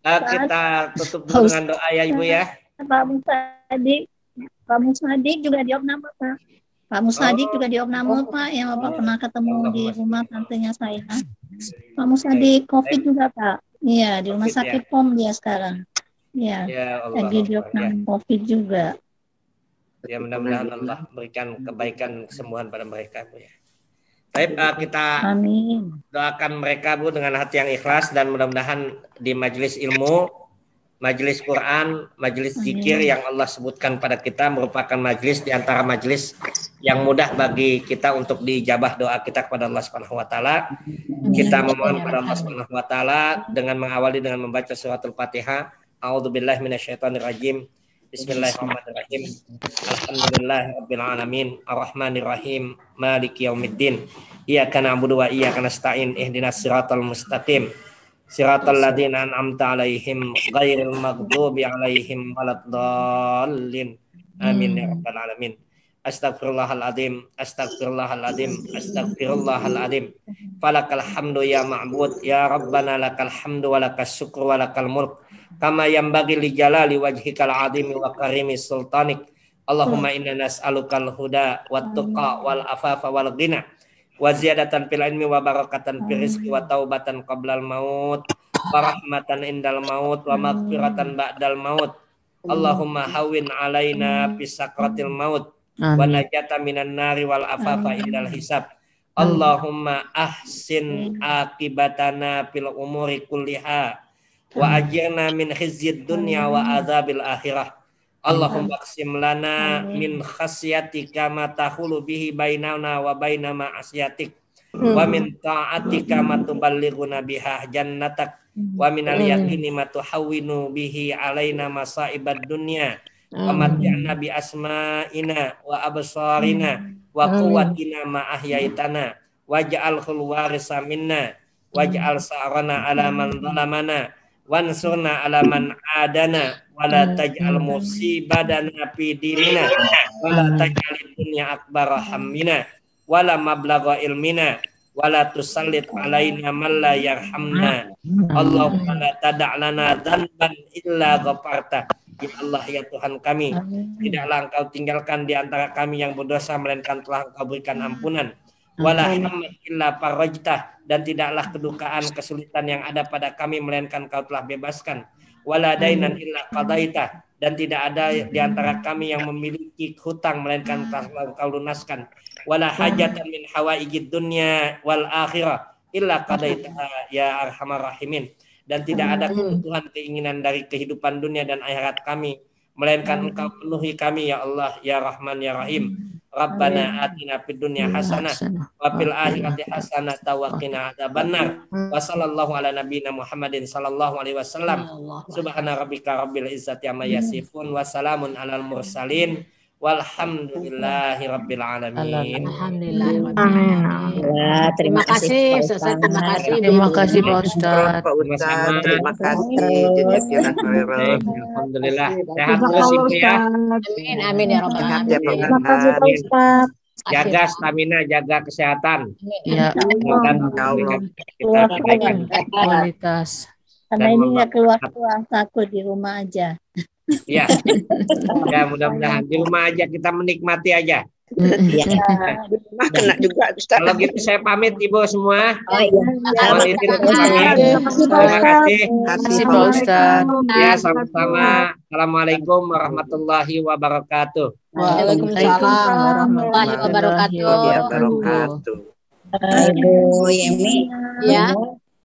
kita tutup dulu dengan doa ya ibu ya. Pak Musnadik juga di opname Pak. Pak Musnadik juga di opname Pak, yang Bapak pernah ketemu di rumah tantenya saya. Pak Musnadik COVID juga Pak. Iya, di rumah sakit POM dia sekarang. Iya, lagi di opname COVID juga. Ya mudah-mudahan Allah berikan kebaikan kesembuhan pada mereka Bu ya. Baik, kita doakan mereka Bu dengan hati yang ikhlas, dan mudah-mudahan di majelis ilmu, majelis Quran, majelis zikir yang Allah sebutkan pada kita merupakan majelis di antara majelis yang mudah bagi kita untuk dijabah doa kita kepada Allah Subhanahu wa taala. Kita memohon kepada Allah Subhanahu wa taala dengan mengawali dengan membaca suratul Fatihah. A'udzubillahi minasyaitonirrajim. Bismillahirrahmanirrahim. Alhamdulillahirabbil alamin, arrahmanirrahim, maliki yaumiddin. Iyyaka na'budu wa iyyaka nasta'in. Ihdinas siratal mustaqim. Siratal ladzina an'amta 'alaihim ghairil maghdubi 'alaihim waladdallin. Amin ya rabbal alamin. Astagfirullahaladzim, astagfirullahaladzim, astagfirullahaladzim. Falakal hamdu ya ma'bud, ya Rabbana lakal hamdu wa lakas syukru wa lakal mulk. Kama yanbaghi li jalali wajhikal azimi wa karimi sultanik. Allahumma inna nas'alukal huda wat tuqa wal afafa wal ghina wa ziyadatan fil ilmi wa barakatan fil rizqi wa taubatan qablal maut wa rahmatan indal maut wa maghfiratan ba'dal maut. Allahumma hawwin alaina bis sakratil maut wa najata minan nari wal afafa indal hisab. Allahumma ahsin akibatana fil umuri kulliha wa ajirna min khizyid dunya wa adzabil akhirah. Allahumma qsim lana min khasyatika ma tahulu bihi bainana wa baina ma'asiyatik wa min ta'atika ma tuballighuna biha jannatak wa minal yaqini ma tuhawwinu bihi alaina masaibad dunya wa mat'ana bi asma'ina wa absarina wa quwwatina ma ahyaitana waj'alhul warisa minna waj'al sa'rana ala man zalamana wansurna ala man adana wala taj'al musibadana fi dinina wala taj'al dunya akbar hammina wala mablagha ilmina wala tusallit alaina man la yarhamna. Allahumma la tada' lana dzanban illa ghafarta. Ya Allah ya Tuhan kami, tidaklah Engkau tinggalkan di antara kami yang berdosa melainkan telah Engkau berikan ampunan. Wala hamman illa farajtah, dan tidaklah kedukaan kesulitan yang ada pada kami melainkan Kau telah bebaskan. Wala dainan illa qadaitah, dan tidak ada di antara kami yang memiliki hutang melainkan telah Kau lunaskan. Wala hajatan min hawaijid dunya wal akhirah illa qadaitah ya arhamar rahimin, dan tidak ada kebutuhan keinginan dari kehidupan dunia dan akhirat kami melainkan Engkau penuhi kami ya Allah ya Rahman ya Rahim. Rabbana atina fid dunya hasanah wa fil akhirati hasanah wa qina adzabannar. Wa sallallahu ala nabiyyina Muhammadin sallallahu alaihi wasallam. Subhana rabbika rabbil izzati amma yasifun wa salamun alal mursalin walhamdulillahi rabbil alamin. Alhamdulillah. Terima kasih Ustaz, terima kasih. Terima kasih Pak Ustaz. Pak Ustaz, terima kasih. Alhamdulillah. Sehat terus Ibu ya. Amin amin ya rabbal alamin. Terima kasih Pak Ustaz. Jaga stamina, jaga kesehatan. Ya. Kita kebaikan Kualitas. Karena ini nggak keluar takut di rumah aja. Ya, ya mudah-mudahan di rumah aja kita menikmati aja. Di rumah kena juga Ustaz. Kalau gitu saya pamit Ibu semua. Terima kasih Pak Ustaz. Ya sama-sama. Assalamualaikum warahmatullahi wabarakatuh. Waalaikumsalam warahmatullahi wabarakatuh. Wabarakatuh. Ibu Yemi, Ya.